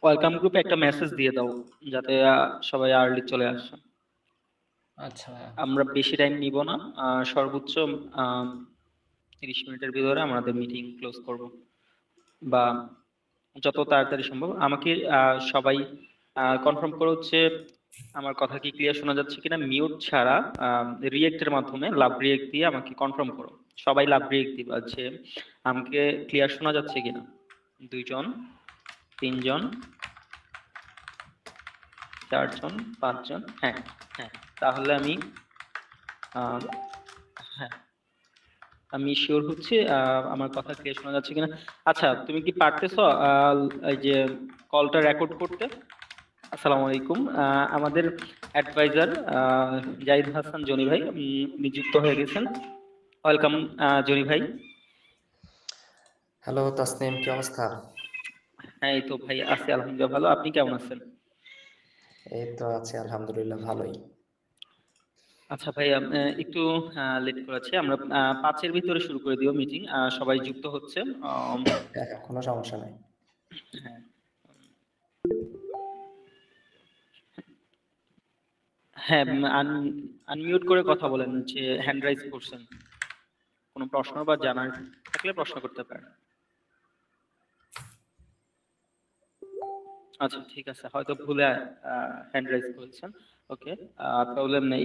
Welcome গ্রুপে একটা message দিয়ে দাও, যাতে সবাই আর্লি চলে আসে। আচ্ছা ভাইয়া। আমরা বেশি টাইম নিব না, সর্বোচ্চ 30 মিনিটের ভিতরে আমাদের মিটিং ক্লোজ করব, বা যত তাড়াতাড়ি সম্ভব। আমাকে সবাই কনফার্ম করো হচ্ছে আমার কথা কি ক্লিয়ার শোনা যাচ্ছে কিনা, মিউট ছাড়া রিয়েক্টের মাধ্যমে লাভ রিয়েক্ট দিয়ে আমাকে কনফার্ম করো। সবাই লাভ রিয়েক্ট দিবা যে আমাকে ক্লিয়ার শোনা যাচ্ছে কিনা। 2 জন, 3 জন, 4 জন, 5 জন। হ্যাঁ, হ্যাঁ, তাহলে আমি আহ, হ্যাঁ, আমি শিওর হচ্ছি আমার কথা ক্লিয়ার শোনা যাচ্ছে কিনা। আচ্ছা, তুমি কি পারতেছো এই যে কলটা রেকর্ড করতে? আসসালামু আলাইকুম। আমাদের অ্যাডভাইজার জাহিদ হাসান জনি ভাই নিযুক্ত হয়ে গেছেন। ওয়েলকাম জনি ভাই। হ্যালো তাসনিম, কি অবস্থা? হ্যাঁ, এই তো ভাই আছি আলহামদুলিল্লাহ ভালো। আপনি কেমন আছেন? এই তো আছি আলহামদুলিল্লাহ, ভালোই। আচ্ছা ভাই, একটু লেট করেছি। আমরা 5-এর ভিতরে শুরু করে দিও মিটিং। সবাই যুক্ত হচ্ছে। হ্যাঁ হ্যাঁ, কোনো সমস্যা নাই। হ্যাঁ, হ্যাঁ, আনমিউট করে কথা বলেন, যে হ্যান্ড রাইজ করছেন। কোনো প্রশ্ন বা জানার থাকলে প্রশ্ন করতে পারেন। আচ্ছা, ঠিক আছে, হয়তো ভুলে হ্যান্ড রাইজ করেছেন। ওকে, প্রবলেম নেই।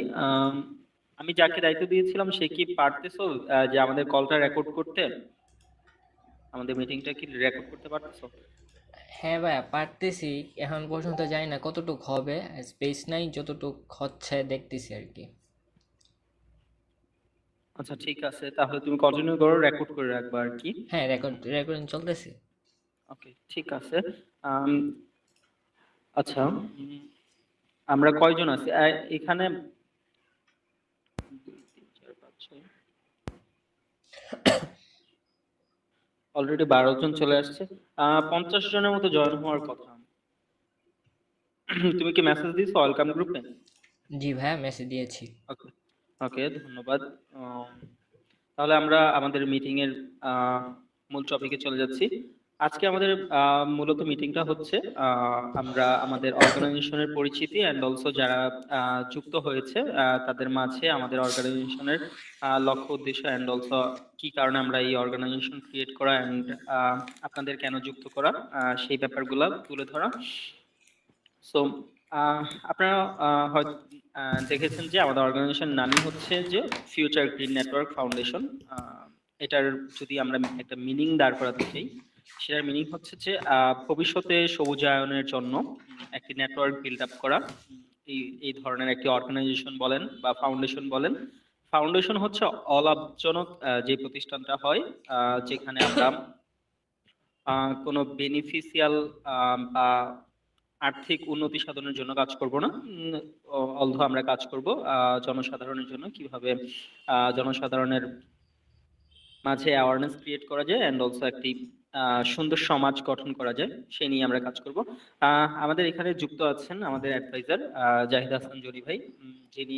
আমি যাকে দায়িত্ব দিয়েছিলাম সে কি পারতেছো যে আমাদের কলটা রেকর্ড করতে? আমাদের মিটিংটা কি রেকর্ড করতে পারতেছো? হ্যাঁ ভাইয়া, পারতেছি। এখন পর্যন্ত জানি না কতটুক হবে, স্পেস নাই, যতটুক হচ্ছে দেখতেছি আর কি। আচ্ছা, ঠিক আছে, তাহলে তুমি কন্টিনিউ করো, রেকর্ড করে রাখবা আর কি। হ্যাঁ, রেকর্ডিং চলতেছে। ওকে, ঠিক আছে। আম, আচ্ছা, আমরা কয়জন আছি এখানে? 2, 3, 4, 5, 6, অলরেডি 12 জন চলে আসছে। 50 জনের মতো জয়েন হওয়ার কথা। তুমি কি মেসেজ দিছো ওয়েলকাম গ্রুপে? জি ভাইয়া, মেসেজ দিয়েছি। ওকে, ওকে, ধন্যবাদ। তাহলে আমরা আমাদের মিটিং এর মূল টপিকে চলে যাচ্ছি। আজকে আমাদের মূলত মিটিংটা হচ্ছে আমরা আমাদের অর্গানাইজেশনের পরিচিতি এন্ড অলসো যারা যুক্ত হয়েছে তাদের মাঝে আমাদের অর্গানাইজেশনের লক্ষ্য উদ্দেশ্য এন্ড অলসো কি কারণে আমরা এই অর্গানাইজেশন ক্রিয়েট করা এন্ড আপনাদের কেন যুক্ত করা, সেই ব্যাপারগুলো তুলে ধরা। সো আপনারা হয়তো দেখেছেন যে আমাদের অর্গানাইজেশন নামই হচ্ছে যে ফিউচার গ্রিন নেটওয়ার্ক ফাউন্ডেশন। এটার যদি আমরা একটা মিনিং দাঁড় করাতে চাই, সেটার মিনিং হচ্ছে যে ভবিষ্যতে সবুজায়নের জন্য একটি নেটওয়ার্ক বিল্ড আপ করা। এই এই ধরনের একটি অর্গানাইজেশন বলেন বা ফাউন্ডেশন বলেন। ফাউন্ডেশন হচ্ছে অলাভজনক যে প্রতিষ্ঠানটা হয়, যেখানে আমরা কোনো বেনিফিশিয়াল বা আর্থিক উন্নতি সাধনের জন্য কাজ করব না। অলধো আমরা কাজ করব জনসাধারণের জন্য, কিভাবে জনসাধারণের মাঝে অ্যাওয়ারনেস ক্রিয়েট করা যায় এন্ড অলসো একটি সুন্দর সমাজ গঠন করা যায়, সেই নিয়ে আমরা কাজ করব। আমাদের এখানে যুক্ত আছেন আমাদের অ্যাডভাইজার জাহিদ হাসান জনি ভাই, যিনি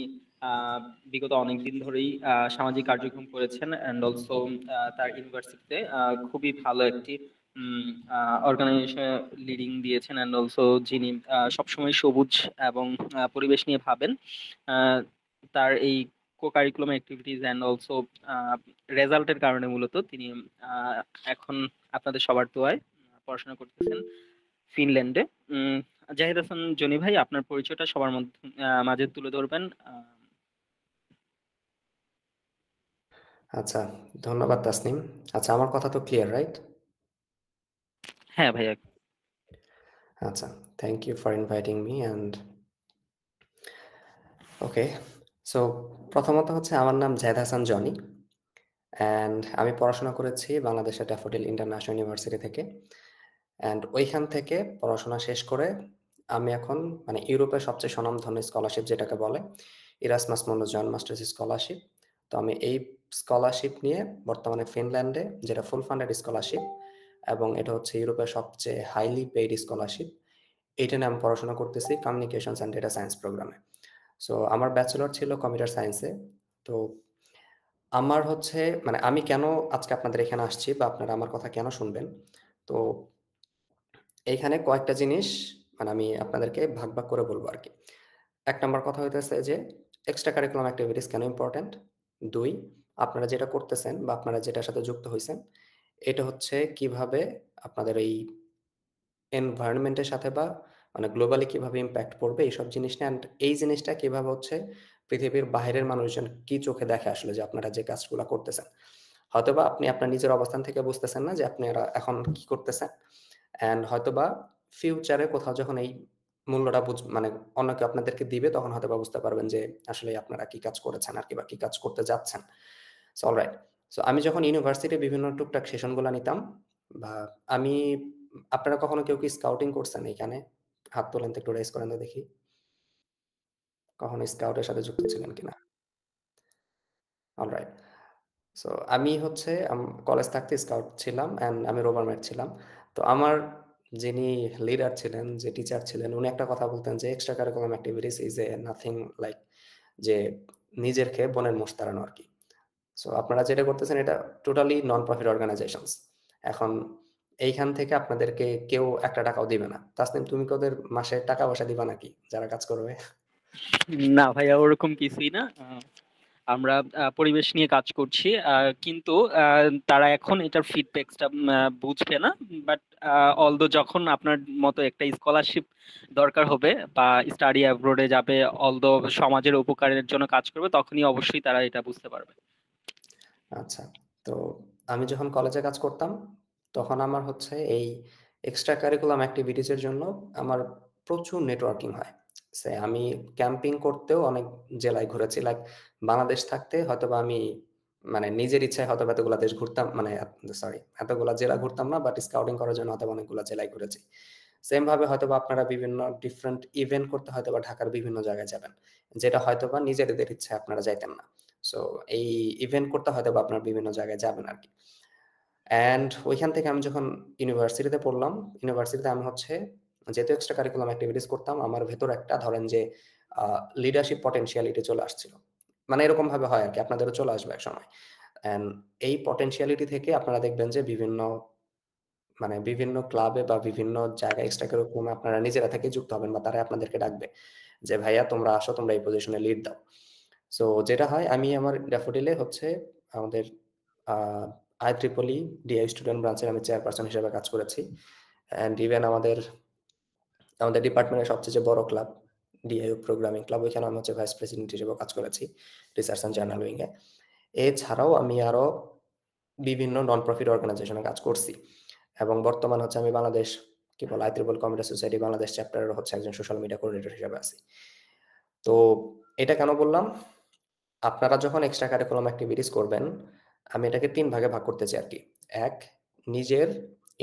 বিগত অনেক দিন ধরেই সামাজিক কার্যক্রম করেছেন এন্ড অলসো তার ইউনিভার্সিটিতে খুবই ভালো একটি অর্গানাইজেশন লিডিং দিয়েছেন এন্ড অলসো যিনি সবসময় সবুজ এবং পরিবেশ নিয়ে ভাবেন। আহ, তার এই co curricular activities and also রেজাল্টের কারণে মূলত তিনি আহ, এখন আপনাদের সবার দোয়ায় পড়াশোনা করতেছেন ফিনল্যান্ডে। উম, জাহিদ হাসান জনি ভাই, আপনার পরিচয়টা সবার মধ্যে মাঝে তুলে ধরবেন। আচ্ছা, ধন্যবাদ তাসনিম। আচ্ছা, আমার কথা তো ক্লিয়ার, রাইট? হ্যাঁ ভাইয়া। আচ্ছা, thank you for inviting me and okay. So প্রথমত হচ্ছে আমার নাম জাহিদ হাসান জনি, অ্যান্ড আমি পড়াশোনা করেছি বাংলাদেশের ড্যাফোডিল ইন্টারন্যাশনাল ইউনিভার্সিটি থেকে। অ্যান্ড ওইখান থেকে পড়াশোনা শেষ করে আমি এখন মানে ইউরোপের সবচেয়ে স্বনামধন্য স্কলারশিপ যেটাকে বলে Erasmus Mundus joint masters scholarship. তো আমি এই স্কলারশিপ নিয়ে বর্তমানে ফিনল্যান্ডে, যেটা ফুল ফান্ডেড স্কলারশিপ এবং এটা হচ্ছে ইউরোপের সবচেয়ে হাইলি পেইড স্কলারশিপ, এইটা নিয়ে আমি পড়াশোনা করতেছি কমিউনিকেশনস অ্যান্ড ডেটা সায়েন্স প্রোগ্রামে। সো আমার ব্যাচেলর ছিল কম্পিউটার সায়েন্সে। তো আমার হচ্ছে মানে আমি কেন আজকে আপনাদের এখানে আসছি বা আপনারা আমার কথা কেন শুনবেন, তো এইখানে কয়েকটা জিনিস মানে আমি আপনাদেরকে ভাগ করে বলবো আরকি। ১ নাম্বার কথা হইতেছে যে এক্সট্রা কারিকুলাম এক্টিভিটিস কেন ইম্পোর্টেন্ট? ২ আপনারা যেটা করতেছেন বা আপনারা যেটার সাথে যুক্ত হইছেন, এটা হচ্ছে কিভাবে আপনাদের এই এনভায়রনমেন্ট এর সাথে বা মানে গ্লোবালি কিভাবে ইমপ্যাক্ট পড়বে এইসব জিনিস নিয়ে অ্যান্ড এই জিনিসটা কিভাবে হচ্ছে পৃথিবীর বাহিরের মানুষজন কি চোখে দেখে আসলে যে আপনারা যে কাজগুলা করতেছেন। হয়তোবা আপনি আপনার নিজের অবস্থান থেকে বুঝতেছেন না যে আপনারা এখন কি করতেছেন। অ্যান্ড হয়তোবা ফিউচারে কোথাও যখন এই মূল্যটা মানে অন্য কেউ আপনাদেরকে দিবে তখন হয়তোবা বুঝতে পারবেন যে আসলে আপনারা কি কাজ করেছেন আরকি বা কি কাজ করতে যাচ্ছেন। So alright. সো আমি যখন ইউনিভার্সিটির বিভিন্ন টুকটাক সেশনগুলা নিতাম বা আমি আপনারা কখনো কেউ কি স্কাউটিং করছেন এইখানে? হাত তোলেন তো একটু রেইজ করেন তো দেখি। কখনো স্কাউটের সাথে যুক্ত ছিলেন কিনা? অলরাইট। সো আমি হচ্ছে কলেজ থাকতে স্কাউট ছিলাম অ্যান্ড আমি রোভার ছিলাম। তো আমার যিনি লিডার ছিলেন, যে টিচার ছিলেন, উনি একটা কথা বলতেন যে, "এক্সট্রা কারিকুলাম এক্টিভিটিস ইস এ নাথিং লাইক" যে নিজের খেয়ে বনের মোষ তাড়ানো আরকি। সো আপনারা যেটা করতেছেন এটা টোটালি নন প্রফিট অর্গানাইজেশনস। এখন এইখান থেকে আপনাদেরকে কেউ ৳১ দিবে না। তাসনিম তুমি কি ওদের মাসে টাকা-পয়সা দিবা নাকি যারা কাজ করবে? না ভাইয়া ওরকম কিছুই না। আমরা পরিবেশ নিয়ে কাজ করছি। কিন্তু তারা এখন এটার ফিডব্যাকটা বুঝবে না। বাট অলদো যখন আপনার মতো একটা স্কলারশিপ দরকার হবে বা স্টাডি অ্যাব্রোডে যাবে, অলদো সমাজের উপকারের জন্য কাজ করবে, তখনই অবশ্যই তারা এটা বুঝতে পারবে। আচ্ছা। তো আমি যখন কলেজে কাজ করতাম, তখন আমার হচ্ছে এই এক্সট্রা কারিকুলাম এক্টিভিটিস এর জন্য আমার প্রচুর নেটওয়ার্কিং হয়। আমি ক্যাম্পিং করতেও অনেক জেলায় ঘুরেছি। লাইক বাংলাদেশ থাকতে হয়তোবা আমি মানে নিজের ইচ্ছায় হয়তোবা এতগুলা দেশ ঘুরতাম মানে সরি এতগুলা জেলা ঘুরতাম না, বাট স্কাউটিং করার জন্য হয়তোবা অনেকগুলা জেলায় ঘুরেছি। সেম ভাবে হয়তোবা আপনারা বিভিন্ন ডিফারেন্ট ইভেন্ট করতে হয়তোবা ঢাকার বিভিন্ন জায়গায় যাবেন। যেটা হয়তোবা নিজেদের ইচ্ছায় আপনারা যাইতেন না। সো এই ইভেন্ট করতে হয়তোবা আপনারা বিভিন্ন জায়গায় যাবেন আরকি। অ্যান্ড ওইখান থেকে আমি যখন ইউনিভার্সিটিতে পড়লাম, ইউনিভার্সিটিতে আমি হচ্ছে যেহেতু এক্সট্রা কারিকুলাম এক্টিভিটিস করতাম, আমার ভেতর একটা ধরেন যে লিডারশিপ পটেনশিয়ালিটি চলে আসছিল। মানে এরকমভাবে হয় আরকি, আপনাদেরও চলে আসবে একসময়। অ্যান্ড এই পটেনশিয়ালিটি থেকে আপনারা দেখবেন যে বিভিন্ন ক্লাবে বা বিভিন্ন জায়গায় এক্সট্রা কারিকুলাম আপনারা নিজেরা থেকেই যুক্ত হবেন বা তারাই আপনাদেরকে ডাকবে। যে ভাইয়া তোমরা আসো, তোমরা এই পজিশনে লিড দাও। সো যেটা হয় আমি আমার ড্যাফোডিলে হচ্ছে আমাদের আ IEEE ডিআই স্টুডেন্ট ব্রাঞ্চের আমি চেয়ারপারসন হিসেবে কাজ করেছি। অ্যান্ড ইভেন আমাদের ডিপার্টমেন্টের সবচেয়ে যে বড় ক্লাব ডিআইইউ প্রোগ্রামিং ক্লাব, ওইখানে আমি হচ্ছে ভাইস প্রেসিডেন্ট হিসেবেও কাজ করেছি রিসার্চ অ্যান্ড জার্নাল উইং এ। এছাড়াও আমি আরো বিভিন্ন নন প্রফিট অর্গানাইজেশনে কাজ করছি। এবং বর্তমানে হচ্ছে আমি বাংলাদেশ কি বলে IEEE কম্পিউটার সোসাইটি বাংলাদেশ চ্যাপ্টারের হচ্ছে একজন সোশ্যাল মিডিয়া কোঅর্ডিনেটর হিসেবে আছি। তো এটা কেন বললাম? আপনারা যখন এক্সট্রা কারিকুলাম এক্টিভিটিস করবেন, আমি এটাকে ৩ ভাগে ভাগ করতে চাই আরকি। ১ নিজের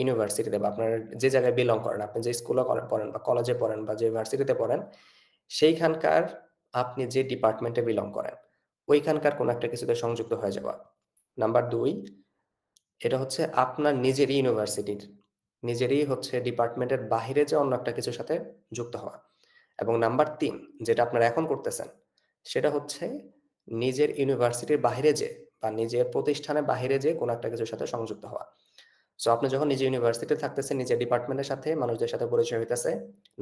ইউনিভার্সিটিতে বা আপনার যে জায়গায় বিলং করেন, আপনি যে স্কুলে পড়েন বা কলেজে পড়েন বা যে ভার্সিটিতে পড়েন, সেইখানকার আপনি যে ডিপার্টমেন্টে বিলং করেন, ওইখানকার কোনো একটা কিছুতে সংযুক্ত হয়ে যাওয়া। নাম্বার ২ এটা হচ্ছে আপনার নিজেরই ইউনিভার্সিটির, নিজেরই হচ্ছে ডিপার্টমেন্টের বাহিরে যে অন্য একটা কিছুর সাথে যুক্ত হওয়া। এবং নাম্বার ৩ যেটা আপনারা এখন করতেছেন, সেটা হচ্ছে নিজের ইউনিভার্সিটির বাহিরে যেয়ে বা নিজের প্রতিষ্ঠানের বাহিরে যেয়ে কোনো একটা কিছুর সাথে সংযুক্ত হওয়া। সো আপনি যখন নিজের ইউনিভার্সিটিতে থাকতেছেন, নিজের ডিপার্টমেন্টের সাথে মানুষদের সাথে পরিচয় হইতেছে।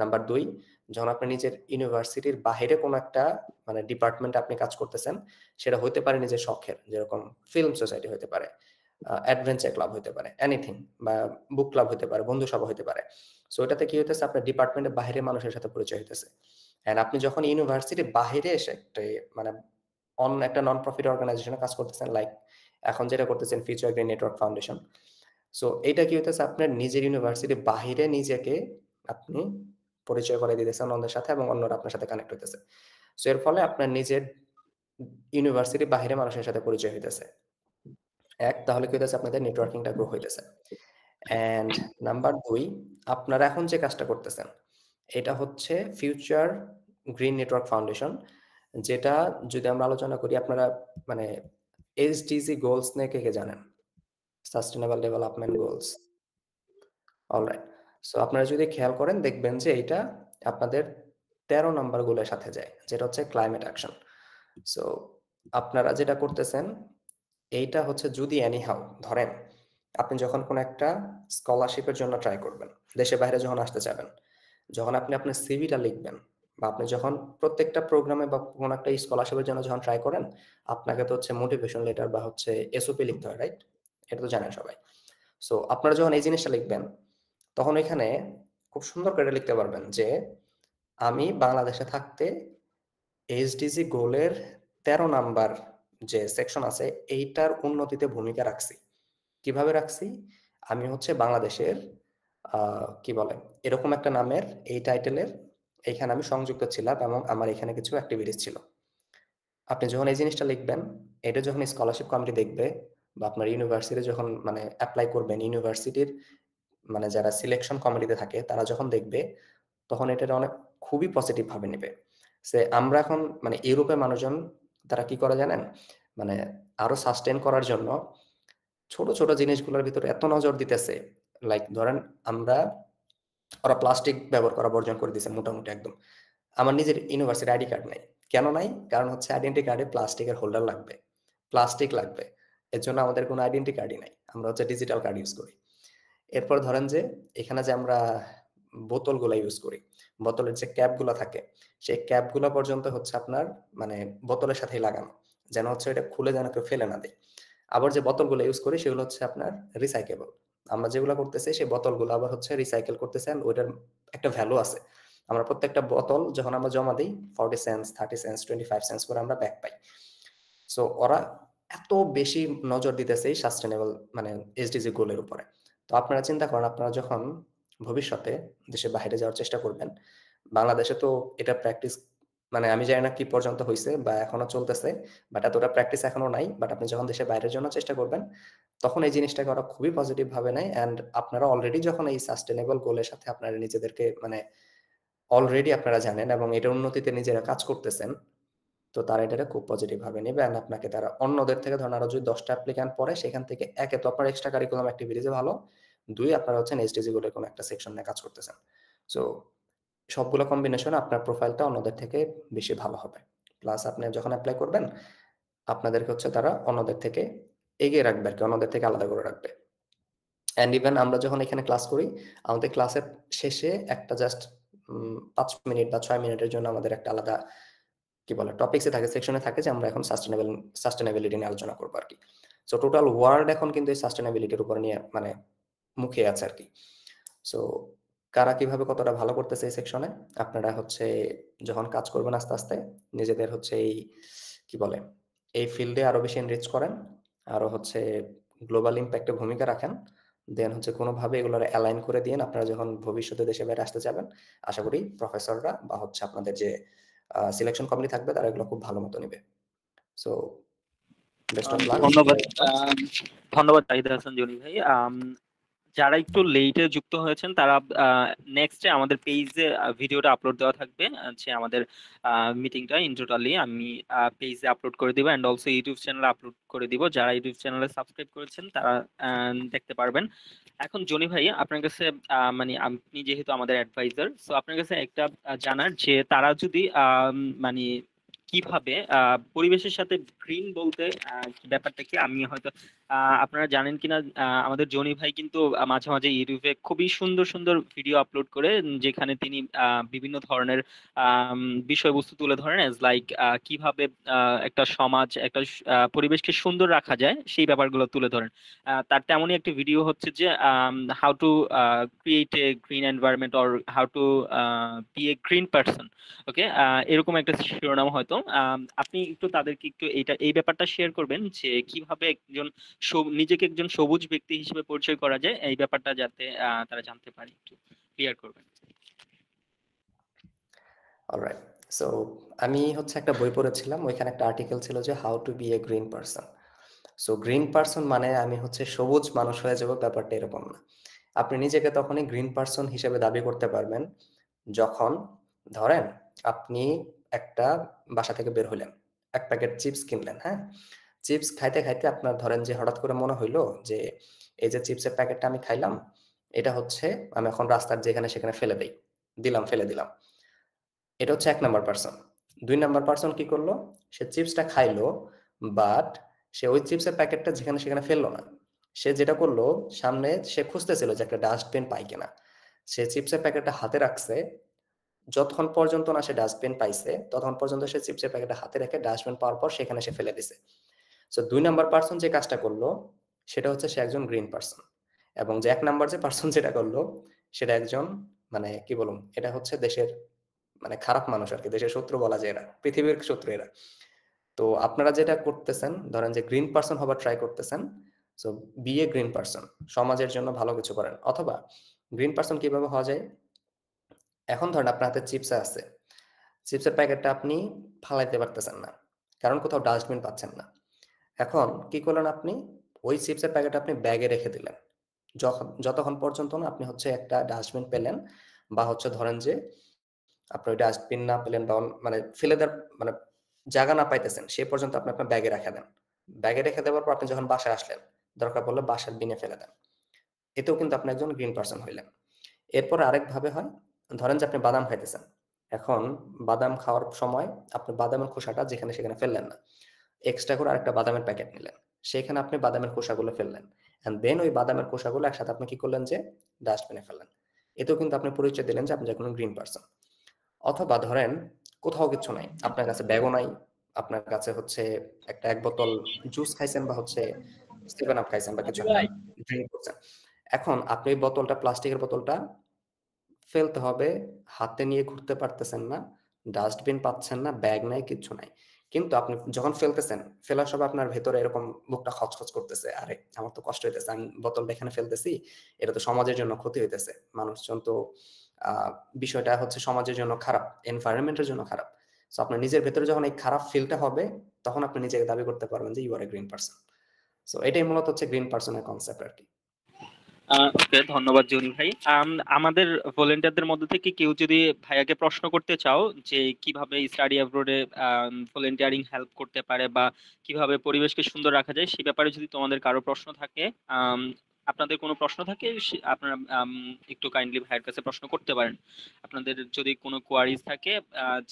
নাম্বার ২ যখন আপনি নিজের ইউনিভার্সিটির বাহিরে কোনো একটা মানে ডিপার্টমেন্টে আপনি কাজ করতেছেন, সেটা হইতে পারে নিজের শখের, যেরকম ফিল্ম সোসাইটি হইতে পারে, অ্যাডভেঞ্চার ক্লাব হইতে পারে, এনিথিং বা বুক ক্লাব হইতে পারে, বন্ধু সভা হইতে পারে। সো এটাতে কি হইতেছে আপনার ডিপার্টমেন্টের বাহিরের মানুষের সাথে পরিচয় হইতেছে। অ্যান্ড আপনি যখন ইউনিভার্সিটির বাহিরে এসে একটা মানে অন্য একটা নন প্রফিট অর্গানাইজেশনে কাজ করতেছেন, লাইক এখন যেটা করতেছেন future green network foundation. So এইটা কি হইতেছে আপনার নিজের ইউনিভার্সিটির বাহিরে নিজেকে আপনি পরিচয় করে দিতেছেন অন্যদের সাথে এবং অন্যরা আপনার সাথে কানেক্ট হইতেছে। সো এর ফলে আপনার নিজের ইউনিভার্সিটির বাহিরে মানুষের সাথে পরিচয় হইতেছে। তাহলে কি হইতেছে আপনাদের নেটওয়ার্কিংটা গ্রো হইতেছে। অ্যান্ড নাম্বার ২ আপনারা এখন যে কাজটা করতেছেন, এটা হচ্ছে ফিউচার গ্রিন নেটওয়ার্ক ফাউন্ডেশন, যেটা যদি আমরা আলোচনা করি আপনারা মানে এসডিজি গোলস নিয়ে কে জানেন? Sustainable development goals. Alright. So আপনারা যদি খেয়াল করেন দেখবেন যে এইটা আপনাদের ১৩ নাম্বার গোলের সাথে যায়। যেটা হচ্ছে ক্লাইমেট অ্যাকশন। সো আপনারা যেটা করতেছেন এইটা হচ্ছে যদি এনি হাউ ধরেন আপনি যখন কোনো একটা স্কলারশিপের জন্য ট্রাই করবেন, দেশের বাইরে যখন আসতে চাবেন, যখন আপনি আপনার সিভিটা লিখবেন বা আপনি যখন প্রত্যেকটা প্রোগ্রামে বা কোনো একটা স্কলারশিপের জন্য যখন ট্রাই করেন, আপনাকে তো হচ্ছে মোটিভেশন লেটার বা হচ্ছে এসওপি লিখতে হয়, রাইট? এটা তো জানেন সবাই। সো আপনারা যখন এই জিনিসটা লিখবেন, তখন এখানে খুব সুন্দর করে লিখতে পারবেন যে, আমি বাংলাদেশে থাকতে এইচডিজি গোলের ১৩ নাম্বার যে সেকশন আছে, এইটার উন্নতিতে ভূমিকা রাখছি। কিভাবে রাখছি? আমি হচ্ছে বাংলাদেশের কি বলে? এরকম একটা নামের এই টাইটেলের এইখানে আমি সংযুক্ত ছিলাম এবং আমার এখানে কিছু এক্টিভিটিস ছিল। আপনি যখন এই জিনিসটা লিখবেন, এটা যখন স্কলারশিপ কমিটি দেখবে বা আপনার ইউনিভার্সিটি যখন মানে এপ্লাই করবেন, ইউনিভার্সিটির মানে যারা সিলেকশন কমিটিতে থাকে তারা যখন দেখবে, তখন এটার অনেক খুবই পজিটিভ ভাবে নেবে। আমরা এখন মানে ইউরোপের মানুষজন তারা কি করে জানেন? মানে আরো সাস্টেইন করার জন্য ছোট, ছোট জিনিসগুলোর ভিতরে এত নজর দিতেছে। লাইক ধরেন আমরা ওরা প্লাস্টিক ব্যবহার করা বর্জন করে দিছে মোটামুটি একদম। আমার নিজের ইউনিভার্সিটি আইডি কার্ড নাই। কেন নাই? কারণ হচ্ছে আইডেন্টি কার্ডে প্লাস্টিকের হোল্ডার লাগবে। প্লাস্টিক লাগবে। এর জন্য আমাদের কোনো আইডেন্টি কার্ডই নাই। আমরা হচ্ছে ডিজিটাল কার্ড ইউজ করি। এরপর ধরেন যে এখানে যে আমরা বোতলগুলা ইউজ করি, বোতলের যে ক্যাপগুলা থাকে, সেই ক্যাপগুলা পর্যন্ত হচ্ছে আপনার মানে বোতলের সাথেই লাগানো। যেন হচ্ছে এটা খুলে যেন কেউ ফেলে না দেয়। আবার যে বোতলগুলো ইউজ করি সেগুলো হচ্ছে আপনার রিসাইকেবল। আমরা যেগুলা করতেছি সেই বোতলগুলো আবার হচ্ছে রিসাইকেল করতেছি এন্ড ওইটার একটা ভ্যালু আছে। আমরা প্রত্যেকটা বোতল যখন আমরা জমা দিই 40 সেন্টস, 30 সেন্টস, 25 সেন্টস করে আমরা ব্যাক পাই। সো ওরা এত বেশি নজর দিতেছে এই সাস্টেনেবল মানে এসডিজি গোলের উপরে। তো আপনারা চিন্তা করেন আপনারা যখন ভবিষ্যতে দেশের বাইরে যাওয়ার চেষ্টা করবেন, বাংলাদেশে তো এটা প্র্যাকটিস মানে আমি জানি না কি পর্যন্ত হইছে বা এখনো চলতেছে। বাট এতটা প্র্যাকটিস এখনো নাই। বাট আপনি যখন দেশের বাইরের জন্য চেষ্টা করবেন, তখন এই জিনিসটাকে ওরা খুবই পজিটিভ ভাবে নেয় অ্যান্ড আপনারা অলরেডি যখন এই সাস্টেনেবল গোলের সাথে আপনারা নিজেদেরকে মানে অলরেডি আপনারা জানেন এবং এটার উন্নতিতে নিজেরা কাজ করতেছেন। তো তারা এটাকে খুব পজিটিভ ভাবে নিবে এন্ড আপনাকে তারা অন্যদের থেকে ধরেন আরো যদি ১০ টা অ্যাপ্লিক্যান্ট পড়ে সেখান থেকে একে তো আপনার এক্সট্রা কারিকুলাম অ্যাক্টিভিটিস এ ভালো, ২ আপনারা হচ্ছেন এসডিজি গোলের কোনো একটা সেকশন নিয়ে কাজ করতেছেন। সো সবগুলো কম্বিনেশনে আপনার প্রোফাইলটা অন্যদের থেকে বেশি ভালো হবে। প্লাস আপনি যখন এপ্লাই করবেন, আপনাদেরকে হচ্ছে তারা অন্যদের থেকে এগিয়ে রাখবে আরকি, অন্যদের থেকে আলাদা করে রাখবে। অ্যান্ড ইভেন আমরা যখন এখানে ক্লাস করি, আমাদের ক্লাসের শেষে একটা জাস্ট ৫ মিনিট বা ৬ মিনিটের জন্য আমাদের একটা আলাদা কি বলে টপিকস এ থাকে, সেকশনে থাকে যে আমরা এখন সাস্টেনেবিলিটি নিয়ে আলোচনা করব আরকি। সো টোটাল ওয়ার্ল্ড এখন কিন্তু এই সাস্টেনেবিলিটির উপর নিয়ে মানে মুখিয়ে আছে আরকি। সো কারা কিভাবে কতটা ভালো করতেছে এই সেকশনে আপনারা হচ্ছে যখন কাজ করবেন আস্তে, আস্তে নিজেদের হচ্ছে এই কি বলে এই ফিল্ডে আরো বেশি এনরিচ করেন। আরো হচ্ছে গ্লোবাল ইমপ্যাক্ট এ ভূমিকা রাখেন। দেন হচ্ছে কোনোভাবে এগুলোর অ্যালাইন করে দিয়েন আপনারা যখন ভবিষ্যতে দেশের বাইরে আসতে যাবেন। আশা করি প্রফেসররা বা হচ্ছে আপনাদের যে সিলেকশন কমিটি থাকবে তারা এগুলো খুব ভালো মতো নিবে। So best of luck. ধন্যবাদ ধন্যবাদ জাহিদ হাসান জনি ভাই। যারা একটু লেটে যুক্ত হয়েছেন তারা নেক্সটে আমাদের পেজে ভিডিওটা আপলোড দেওয়া থাকবে, যে আমাদের মিটিংটা ইন টোটালি আমি পেজে আপলোড করে দিব এন্ড অলসো ইউটিউব চ্যানেলে আপলোড করে দিব। যারা ইউটিউব চ্যানেলে সাবস্ক্রাইব করেছেন তারা দেখতে পারবেন। এখন জনি ভাই আপনার কাছে মানে আপনি যেহেতু আমাদের অ্যাডভাইজার, সো আপনার কাছে একটা জানার যে তারা যদি মানে কিভাবে পরিবেশের সাথে গ্রিন বলতে ব্যাপারটা কি আমি হয়তো আপনারা জানেন কিনা, আমাদের জনি ভাই কিন্তু মাঝে মাঝে ইউটিউবে খুবই সুন্দর সুন্দর ভিডিও আপলোড করে, যেখানে তিনি বিভিন্ন ধরনের আম, বিষয়বস্তু তুলে ধরেন, এজ লাইক কিভাবে একটা সমাজ একটা পরিবেশকে সুন্দর রাখা যায় সেই ব্যাপারগুলো তুলে ধরেন। তার তেমনই একটি ভিডিও হচ্ছে যে how to create a green environment or how to be a green person. Okay, এরকম একটা শিরোনাম হয়তো আপনি একটু তাদেরকে একটু এই ব্যাপারটা শেয়ার করবেন যে কিভাবে একজন নিজেকে একজন সবুজ ব্যক্তি হিসেবে পরিচয় করা যায়, এই ব্যাপারটা যাতে তারা জানতে পারে একটু ক্লিয়ার করবেন। অলরাইট। সো আমি হচ্ছে একটা বই পড়েছিলাম। ওইখানে একটা আর্টিকেল ছিল যে how to be a green person. So green person মানে আমি হচ্ছে সবুজ মানুষ হয়ে যাব, ব্যাপারটা এরকম না। আপনি নিজেকে তখনই গ্রিন পারসন হিসেবে দাবি করতে পারবেন যখন ধরেন আপনি একটা বাসা থেকে বের হইলেন, এক প্যাকেট চিপস কিনলেন, হ্যাঁ? চিপস খাইতে, খাইতে আপনার ধরেন যে হঠাৎ করে মনে হইলো যে এই যে চিপসের প্যাকেটটা আমি খাইলাম, এটা হচ্ছে আমি এখন রাস্তার যেখানে সেখানে ফেলে দেই। ফেলে দিলাম। এটা হচ্ছে ১ নাম্বার পারসন। ২ নাম্বার পারসন কি করলো? সে চিপসটা খাইলো, বাট সে ওই চিপসের প্যাকেটটা যেখানে সেখানে ফেললো না। সে যেটা করলো, সামনে সে খুঁজতেছিল যে একটা ডাস্টবিন পায় কিনা। সে চিপসের প্যাকেটটা হাতে রাখছে, যতক্ষণ পর্যন্ত না সে ডাস্টবিন পাইছে ততক্ষণ পর্যন্ত সে চিপসের প্যাকেটটা হাতে রেখে ডাস্টবিন পাওয়ার পর সেখানে সে ফেলে দিছে। সো ২ নাম্বার পারসন যে কাজটা করলো সেটা হচ্ছে সে একজন গ্রিন পারসন, এবং যে ১ নাম্বার যে পারসন যেটা করলো সেটা একজন, মানে কি বলুম, এটা হচ্ছে দেশের মানে খারাপ মানুষ আরকি, দেশের শত্রু বলা যায় এরা, পৃথিবীর শত্রু এরা। তো আপনারা যেটা করতেছেন, ধরেন যে গ্রিন পারসন হবার ট্রাই করতেছেন, so B a green person, সমাজের জন্য ভালো কিছু করেন। অথবা গ্রিন পারসন কিভাবে হওয়া যায়? এখন ধরেন আপনার হাতে চিপস আছে, চিপসের প্যাকেটটা আপনি ফালাইতে পারতেছেন না, কারণ কোথাও ডাস্টবিন পাচ্ছেন না। এখন কি করলেন আপনি? ওই চিপসের প্যাকেট আপনি ব্যাগে রেখে দিলেন। যতক্ষণ পর্যন্ত না আপনি হচ্ছে একটা ডাস্টবিন পেলেন, বা হচ্ছে ধরেন যে আপনি ওই ডাস্টবিন না পেলেন বা মানে ফেলে দেওয়ার মানে জায়গা না পাইতেছেন, সে পর্যন্ত আপনি আপনার ব্যাগে রেখে দেন। ব্যাগে রেখে দেওয়ার পর আপনি যখন বাসায় আসলেন, দরকার পড়লে বাসার বিনে ফেলে দেন। এতেও কিন্তু আপনি একজন গ্রিন পারসন হইলেন। এরপরে আরেকভাবে হয়, ধরেন যে আপনি বাদাম খাইতেছেন। এখন বাদাম খাওয়ার সময় আপনি বাদামের খোসাটা যেখানে সেখানে ফেললেন না। এক্সট্রা করে আরেকটা বাদামের প্যাকেট নিলেন। সেখানে আপনি বাদামের খোসাগুলো ফেললেন। অ্যান্ড দেন ওই বাদামের খোসাগুলো একসাথে আপনি কি করলেন যে ডাস্টবিনে ফেললেন। এতেও কিন্তু আপনি পরিচয় দিলেন যে আপনি একজন গ্রিন পারসন। অথবা ধরেন কোথাও কিচ্ছু নাই। আপনার কাছে ব্যাগও নাই। আপনার কাছে হচ্ছে একটা ১ বোতল জুস খাইছেন বা হচ্ছে 7 আপ খাইছেন বা কিছু একটা ড্রিংক করছেন। এখন আপনি ওই বোতলটা, প্লাস্টিকের বোতলটা ফেলতে হবে, হাতে নিয়ে ঘুরতে পারতেছেন না, ডাস্টবিন পাচ্ছেন না, ব্যাগ নাই, কিচ্ছু নাই। কিন্তু আপনি যখন ফেলতেছেন, ফেলার সময় আপনার ভেতরে এরকম বুকটা খচখচ করতেছে। আরে আমার তো কষ্ট হইতেছে। আমি বোতলটা এখানে ফেলতেছি। এটা তো সমাজের জন্য ক্ষতি হইতেছে। মানুষজন তো আ বিষয়টা হচ্ছে সমাজের জন্য খারাপ, এনভায়রনমেন্ট এর জন্য খারাপ। সো আপনার নিজের ভেতরে যখন এই খারাপ ফিলটা হবে, তখন আপনি নিজেকে দাবি করতে পারবেন যে you are a green person. So এটাই মূলত হচ্ছে গ্রিন পারসন এর কনসেপ্ট আরকি। ওকে, ধন্যবাদ জনি ভাই। আমাদের ভলেন্টিয়ারদের মধ্যে থেকে কেউ যদি ভাইয়াকে প্রশ্ন করতে চাও যে কিভাবে স্টাডি অ্যাব্রোডে ভলেন্টিয়ারিং হেল্প করতে পারে বা কিভাবে পরিবেশকে সুন্দর রাখা যায়, সে ব্যাপারে যদি তোমাদের কারো প্রশ্ন থাকে, আম, আপনাদের কোনো প্রশ্ন থাকে, আপনারা একটু কাইন্ডলি ভাইয়ের কাছে প্রশ্ন করতে পারেন। আপনাদের যদি কোনো কোয়ারিজ থাকে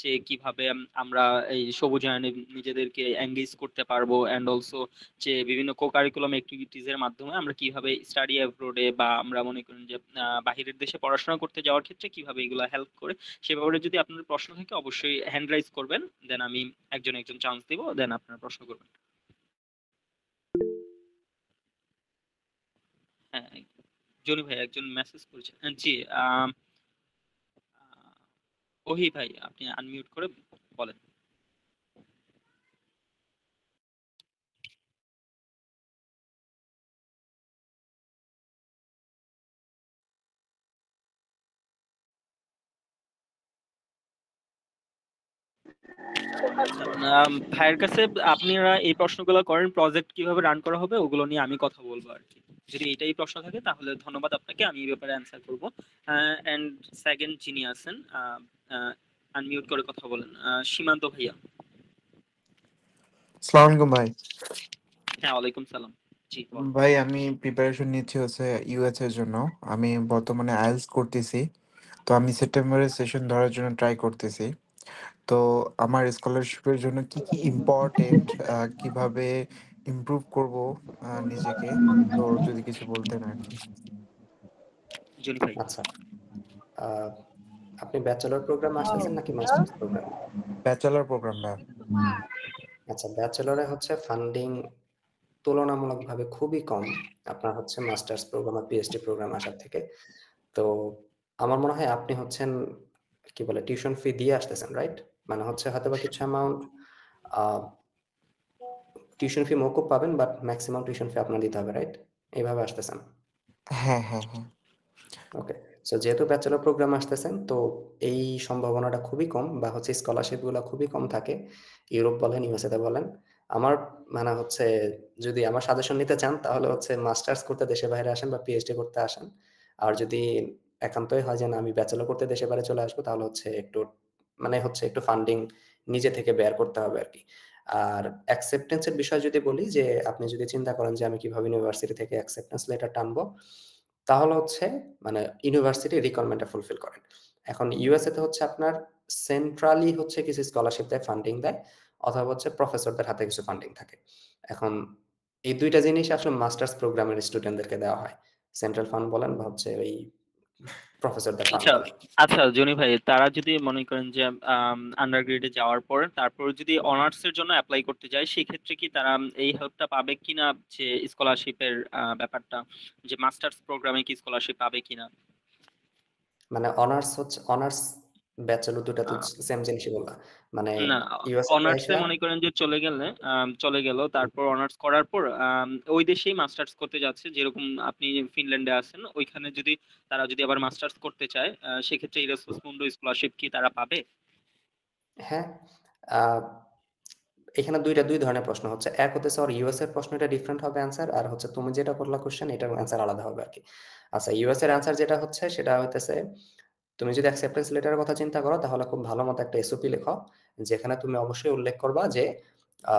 যে কিভাবে আমরা এই সবুজায়নে নিজেদেরকে এঙ্গেজ করতে পারবো, এন্ড অলসো যে বিভিন্ন কো কারিকুলাম অ্যাক্টিভিটিজ এর মাধ্যমে আমরা কিভাবে স্টাডি অ্যাব্রোডে বা আমরা মনে করেন যে বাহিরের দেশে পড়াশোনা করতে যাওয়ার ক্ষেত্রে কিভাবে এগুলো হেল্প করে, সে ব্যাপারে যদি আপনাদের প্রশ্ন থাকে অবশ্যই হ্যান্ড রাইজ করবেন, দেন আমি একজন একজন চান্স দিব, দেন আপনারা প্রশ্ন করবেন। হ্যাঁ, জনি ভাই একজন মেসেজ করেছেন। জি, আম, আহ, ওহি ভাই আপনি আনমিউট করে বলেন। আচ্ছা, ভাইয়ের কাছে আপনারা এই প্রশ্নগুলো করেন, প্রজেক্ট কিভাবে রান করা হবে ওগুলো নিয়ে আমি কথা বলবো আর কি। যদি এটাই প্রশ্ন থাকে তাহলে ধন্যবাদ আপনাকে, আমি এই ব্যাপারে অ্যান্সার করবো। এন্ড সেকেন্ড যিনি আছেন, আনমিউট করে কথা বলেন, সীমান্ত ভাইয়া। আসসালামু আলাইকুম ভাই। হ্যাঁ, ওয়ালাইকুম সালাম। জি বলেন। ভাই আমি প্রিপারেশন নিচ্ছি হচ্ছে ইউএস এর জন্য। আমি বর্তমানে আইএলটিএস করতেছি। তো আমি সেপ্টেম্বরের সেশন ধরার জন্য ট্রাই করতেছি। তো আমার স্কলারশিপের জন্য কি কি ইম্পর্টেন্ট, কিভাবে ইমপ্রুভ করব নিজেকে, তো যদি কিছু বলতেন আর কি। জনি ভাই। আচ্ছা, আ আপনি ব্যাচেলর প্রোগ্রামে আসতেছেন নাকি মাস্টার্স প্রোগ্রামে? ব্যাচেলর প্রোগ্রাম ভাই। আচ্ছা, ব্যাচেলরে হচ্ছে ফান্ডিং তুলনামূলকভাবে খুবই কম। আপনার হচ্ছে মাস্টার্স প্রোগ্রাম আর পিএইচডি প্রোগ্রাম আসার থেকে। তো আমার মনে হয় আপনি হচ্ছেন কি বলে টিউশন ফি দিয়ে আসতেছেন, রাইট? মানে হচ্ছে হয়তোবা কিছু অ্যামাউন্ট আ টিউশন ফি মওকুফ পাবেন, বাট মেক্সিমাম টিউশন ফি আপনার দিতে হবে, রাইট? এইভাবে আসতেছেন। হ্যাঁ, হ্যাঁ, হ্যাঁ। ওকে। সো যেহেতু ব্যাচেলর প্রোগ্রামে আসতেছেন, তো এই সম্ভাবনাটা খুবই কম, বা হচ্ছে স্কলারশিপ গুলা খুবই কম থাকে। ইউরোপ বলেন, ইউএসএ তে বলেন। আমার মানে হচ্ছে যদি আমার সাজেশন নিতে চান তাহলে হচ্ছে মাস্টার্স করতে দেশের বাইরে আসেন বা পিএইচডি করতে আসেন। আর যদি একান্তই হয় যে না আমি ব্যাচেলর করতে দেশের বাইরে চলে আসবো, তাহলে হচ্ছে একটু মানে হচ্ছে একটু ফান্ডিং নিজে থেকে বেয়ার করতে হবে আরকি। আর অ্যাকসেপ্টেন্স এর বিষয় যদি বলি, যে আপনি যদি চিন্তা করেন যে আমি কিভাবে ইউনিভার্সিটি থেকে অ্যাকসেপ্টেন্স লেটার টানবো, তাহলে হচ্ছে মানে ইউনিভার্সিটি রিকোয়ারমেন্টটা ফুলফিল করেন। এখন ইউএসএ তে হচ্ছে আপনার সেন্ট্রালি হচ্ছে কিছু স্কলারশিপ দেয়, ফান্ডিং দেয়, অথবা হচ্ছে প্রফেসরদের হাতে কিছু ফান্ডিং থাকে। এখন এই ২ টা জিনিস আসলে মাস্টার্স প্রোগ্রামের স্টুডেন্টদেরকে দেওয়া হয়। সেন্ট্রাল ফান্ড বলেন বা হচ্ছে ওই প্রফেসরদের ফান্ড আচ্ছা বলেন। আচ্ছা জনি ভাই, তারা যদি মনে করেন যে আন্ডার গ্রেডে যাওয়ার পর তারপর যদি অনার্স এর জন্য অ্যাপ্লাই করতে যায়, সেক্ষেত্রে কি তারা এই হেল্পটা পাবে কিনা, যে স্কলারশিপের ব্যাপারটা, যে মাস্টার্স প্রোগ্রামে কি স্কলারশিপ পাবে কিনা? মানে অনার্স ব্যাচেলর ২ টা তো আহ, সেম জিনিসই বললা। মানে না, ইউএসএ তে অনার্সে আইসা মনে করেন যে চলে গেলে চলে গেল, তারপর অনার্স করার পর ওই দেশেই মাস্টার্স করতে যাচ্ছে, যেরকম আপনি ফিনল্যান্ডে আছেন, ওইখানে যদি তারা যদি আবার মাস্টার্স করতে চায়, সেক্ষেত্রে ইরাসমাস মুন্ডো স্কলারশিপ কি তারা পাবে? হ্যাঁ, আ এখানে ২ ধরনের প্রশ্ন হচ্ছে। এক হতেছে ওর ইউএস এর প্রশ্নটা ডিফারেন্ট হবে অ্যান্সার। আর হচ্ছে তুমি যেটা করলা কোয়েশ্চেন এটার অ্যান্সার আলাদা হবে আরকি। আচ্ছা, ইউএস এর অ্যান্সার যেটা হচ্ছে সেটা হইতেছে তুমি যদি অ্যাকসেপ্টেন্স লেটারের কথা চিন্তা করো তাহলে খুব ভালো মতো একটা এসওপি লেখো। যেখানে তুমি অবশ্যই উল্লেখ করবা যে আ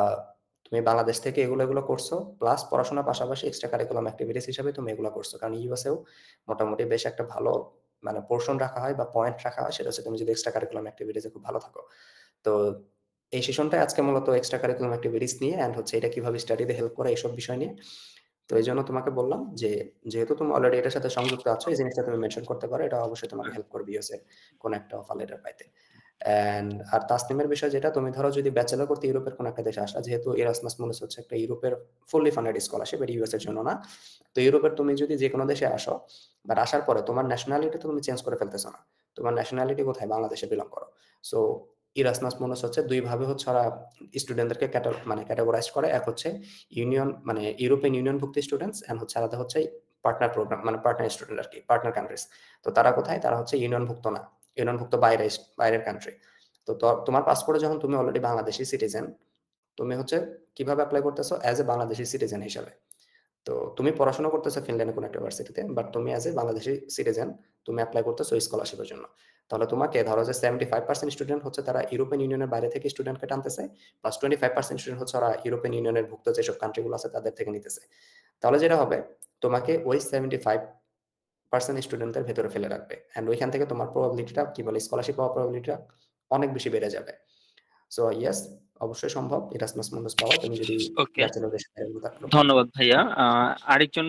তুমি বাংলাদেশ থেকে এগুলো করছো। প্লাস পড়াশোনার পাশাপাশি এক্সট্রা কারিকুলাম এক্টিভিটিস হিসেবে তুমি এগুলো করছো। কারণ ইউএসএও মোটামুটি বেশ একটা ভালো মানে পোরশন রাখা হয় বা পয়েন্ট রাখা হয়। সেটা হচ্ছে তুমি যদি এক্সট্রা কারিকুলাম এক্টিভিটিস এ খুব ভালো থাকো। তো এই সেশনটাই আজকে মূলত এক্সট্রা কারিকুলাম এক্টিভিটিস নিয়ে অ্যান্ড হচ্ছে এটা কিভাবে স্টাডিতে হেল্প করে এইসব বিষয় নিয়ে। তো এইজন্য তোমাকে বললাম যে যেহেতু তুমি অলরেডি এটার সাথে সংযুক্ত আছো এই জিনিসটা তুমি মেনশন করতে পারো। এটা অবশ্যই তোমাকে হেল্প করবে ইউএসএ কোন একটা অফার লেটার পাইতে। অ্যান্ড আর তাসনিমের বিষয় যেটা তুমি ধরো যদি ব্যাচেলর করতে ইউরোপের কোন একটা দেশে আসলা, যেহেতু এরাসমাস মূলত হচ্ছে একটা ইউরোপের ফুললি ফান্ডেড স্কলারশিপ, এটা ইউএস এর জন্য না। তো ইউরোপের তুমি যদি যে কোনো দেশে আসো, বাট আসার পরে তোমার ন্যাশনালিটি তো তুমি চেঞ্জ করে ফেলতেছো না। তোমার ন্যাশনালিটি কোথায়? বাংলাদেশে বিলং করো। সো ইরাসমাস মূলত হচ্ছে ২ ভাবে হচ্ছে ওরা স্টুডেন্টদেরকে ক্যাটাগরাইজ করে। এক হচ্ছে ইউনিয়ন মানে ইউরোপিয়ান ইউনিয়ন ভুক্ত স্টুডেন্টস এন্ড হচ্ছে আলাদা হচ্ছে পার্টনার প্রোগ্রাম মানে পার্টনার স্টুডেন্ট আরকি, পার্টনার কান্ট্রিজ। তো তারা কোথায়? তারা হচ্ছে ইউনিয়নভুক্ত না। ইউনিয়নভুক্ত বাইরের কান্ট্রি। তো তোমার পাসপোর্টে যখন তুমি অলরেডি বাংলাদেশী সিটিজেন, তুমি হচ্ছে কিভাবে এপ্লাই করতেছো? অ্যাজ এ বাংলাদেশী সিটিজেন হিসাবে। তো তুমি পড়াশোনা করতেছো ফিনল্যান্ডের কোনো একটা ইউনিভার্সিটিতে, বাট তুমি অ্যাজ এ বাংলাদেশী সিটিজেন তুমি এপ্লাই করতেছো এই স্কলারশিপের জন্য। তাহলে তোমাকে ধরো যে 75% স্টুডেন্ট হচ্ছে তারা ইউরোপিয়ান ইউনিয়নের বাইরে থেকে স্টুডেন্টকে টানতেছে, প্লাস 25% স্টুডেন্ট হচ্ছে ওরা ইউরোপিয়ান ইউনিয়নের ভুক্ত যেসব কান্ট্রিগুলো আছে তাদের থেকে নিতেছে। তাহলে যেটা হবে তোমাকে ওই 75% স্টুডেন্টদের ভেতরে ফেলে রাখবে। অ্যান্ড ওইখান থেকে তোমার প্রবাবিলিটিটা কি বলে স্কলারশিপ পাওয়ার প্রবাবিলিটিটা অনেক বেশি বেড়ে যাবে। সো ইয়েস, অবশ্যই সম্ভব এরাসমাস মুন্ডাস পাওয়া তুমি যদি ওকে, ব্যাচেলর দেশে থাকো। ধন্যবাদ ভাইয়া। আরেকজন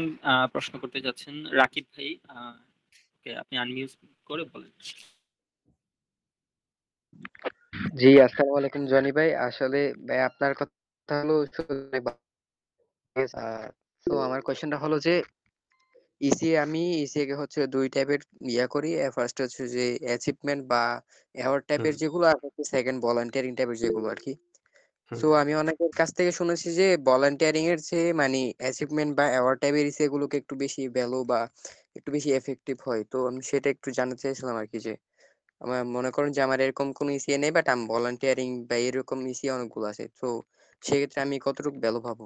প্রশ্ন করতে যাচ্ছেন, রাকিব ভাই। ওকে, আপনি আনমিউট করে বলেন। জি, আসসালামু আলাইকুম জনি ভাই। আসলে ভাই আপনার কথা হলো শুনে তো আমার কোয়েশ্চেনটা হলো যে আমি ইসিএ কে হচ্ছে ২ টাইপের করি। ফার্স্ট হচ্ছে যে অ্যাচিভমেন্ট বা অ্যাওয়ার্ড হুম, টাইপের যেগুলো, আর হচ্ছে সেকেন্ড ভলান্টিয়ারিং টাইপের যেগুলো আরকি। হুম। সো আমি অনেকের কাছ থেকে শুনেছি যে ভলান্টিয়ারিং এর চেয়ে মানে অ্যাচিভমেন্ট বা অ্যাওয়ার্ড টাইপের ইসিএ গুলোকে একটু বেশি ভ্যালু বা একটু বেশি এফেক্টিভ হয়। তো আমি সেটা একটু জানতে চাইছিলাম আরকি যে আমার মনে করেন যে আমার এরকম কোনো ইসিএ নেই, বাট আমি ভলান্টিয়ারিং বা এরকম ইসিএ অনেকগুলো আছে। তো সেক্ষেত্রে আমি কতটুকু ভ্যালু পাবো?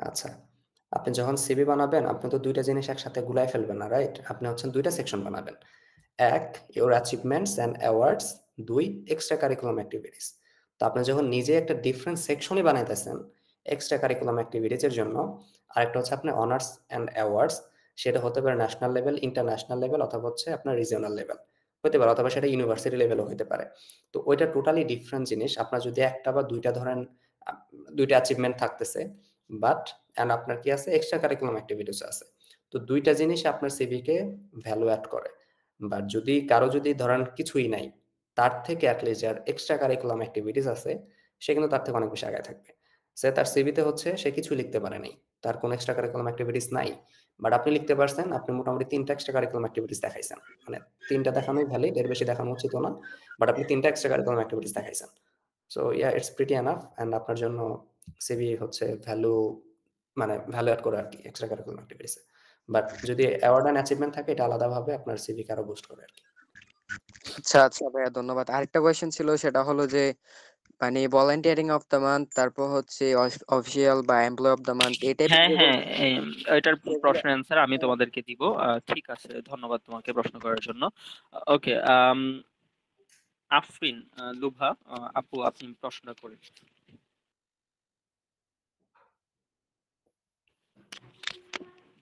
আচ্ছা। আপনি যখন সিভি বানাবেন, আপনি তো ২ টা জিনিস একসাথে গুলায় ফেলবেন না, রাইট? আপনি হচ্ছে ২ টা সেকশন বানাবেন। ১ your achievements and awards, ২ extra curriculum activities। তো আপনি যখন নিজে একটা ডিফারেন্ট সেকশনই বানাইতেছেন এক্সট্রা কারিকুলাম এক্টিভিটিজ এর জন্য, আরেকটা হচ্ছে আপনার অনার্স অ্যান্ড অ্যাওয়ার্ডস, সেটা হতে পারে ন্যাশনাল লেভেল, ইন্টারন্যাশনাল লেভেল অথবা হচ্ছে আপনার রিজিওনাল লেভেল হতে পারে, অথবা সেটা ইউনিভার্সিটি লেভেলও হতে পারে। তো ওইটা টোটালি ডিফারেন্ট জিনিস। আপনার যদি একটা বা ২ টা ধরেন ২ টা অ্যাচিভমেন্ট থাকতেছে, বাট আপনার কি আছে? এক্সট্রা কারিকুলাম এক্টিভিটিস আছে। তো ২ টা জিনিসই আপনার সিভি কে ভ্যালু এড করে। বাট যদি কারো যদি ধরেন কিছুই নাই, তার থেকে এটলিস্ট যার এক্সট্রা কারিকুলাম এক্টিভিটিস আছে, সে কিন্তু তার থেকে অনেক বেশি আগায় থাকবে। সে তার সিভিতে হচ্ছে সে কিছুই লিখতে পারে নাই। তার কোনো এক্সট্রা কারিকুলাম এক্টিভিটিস নাই। বাট আপনি লিখতে পারছেন, আপনি মোটামুটি ৩ টা এক্সট্রা কারিকুলাম এক্টিভিটিস দেখাইছেন। মানে ৩ টা দেখানোই ভ্যালিড, এর বেশি দেখানো উচিতও না। বাট আপনি ৩ টা এক্সট্রা কারিকুলাম এক্টিভিটিস দেখাইছেন। So yeah it's pretty enough and আপনার জন্য সিভি হচ্ছে ভ্যালু এড করে আরকি এক্সট্রা কারিকুলাম এক্টিভিটিস এ। বাট যদি অ্যাওয়ার্ড অ্যান্ড অ্যাচিভমেন্ট থাকে এটা আলাদাভাবে আপনার সিভি কে আরো বুস্ট করে আরকি। আচ্ছা, আচ্ছা ভাইয়া, ধন্যবাদ। আরেকটা কোয়েশ্চেন ছিল, সেটা হলো যে মানে ভলান্টিয়ারিং অফ দ্য মান্থ, তারপর হচ্ছে অফিসিয়াল বা এমপ্লয় অফ দ্য মান্থ, এই টাইপের হ্যাঁ যেগুলো হ্যাঁ, এটার সেগুলো প্রশ্নের অ্যান্সার আমি তোমাদেরকে দিব। ঠিক আছে, ধন্যবাদ তোমাকে প্রশ্ন করার জন্য। ওকে, আফরিন লুভা, আপু আপনি প্রশ্নটা করেন।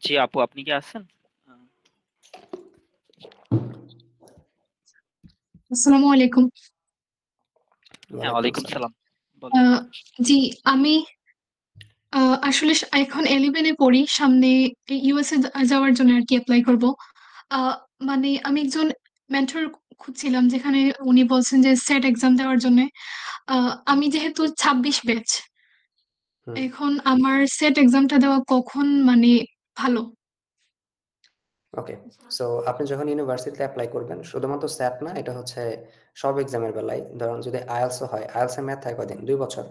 জি আপু, আপনি কি আছেন? আহ, আসসালামু আলাইকুম। হ্যাঁ, ওয়ালাইকুম ওয়ালাইকুম আসসালাম। সালাম, বলেন। আহ, জি, আমি আসলে এখন 11 এ পড়ি, সামনে ইউএসএ যাওয়ার জন্য আর কি অ্যাপ্লাই করব। আহ, মানে আমি একজন মেন্টর খুঁজছিলাম, যেখানে উনি বলছেন যে সেট এক্সাম দেওয়ার জন্য। আমি যেহেতু 26 ব্যাচ, হুম এখন আমার সেট এক্সামটা দেওয়া কখন মানে ভালো? ওকে। সো আপনি যখন ইউনিভার্সিটিতে অ্যাপ্লাই করবেন, শুধুমাত্র স্যাট না, এটা হচ্ছে সব এক্সামের বেলায়। ধরুন যদি আইএলটিএসও হয়, আইএলটিএস এর ম্যাথ থাকে কয়দিন? 2 বছর।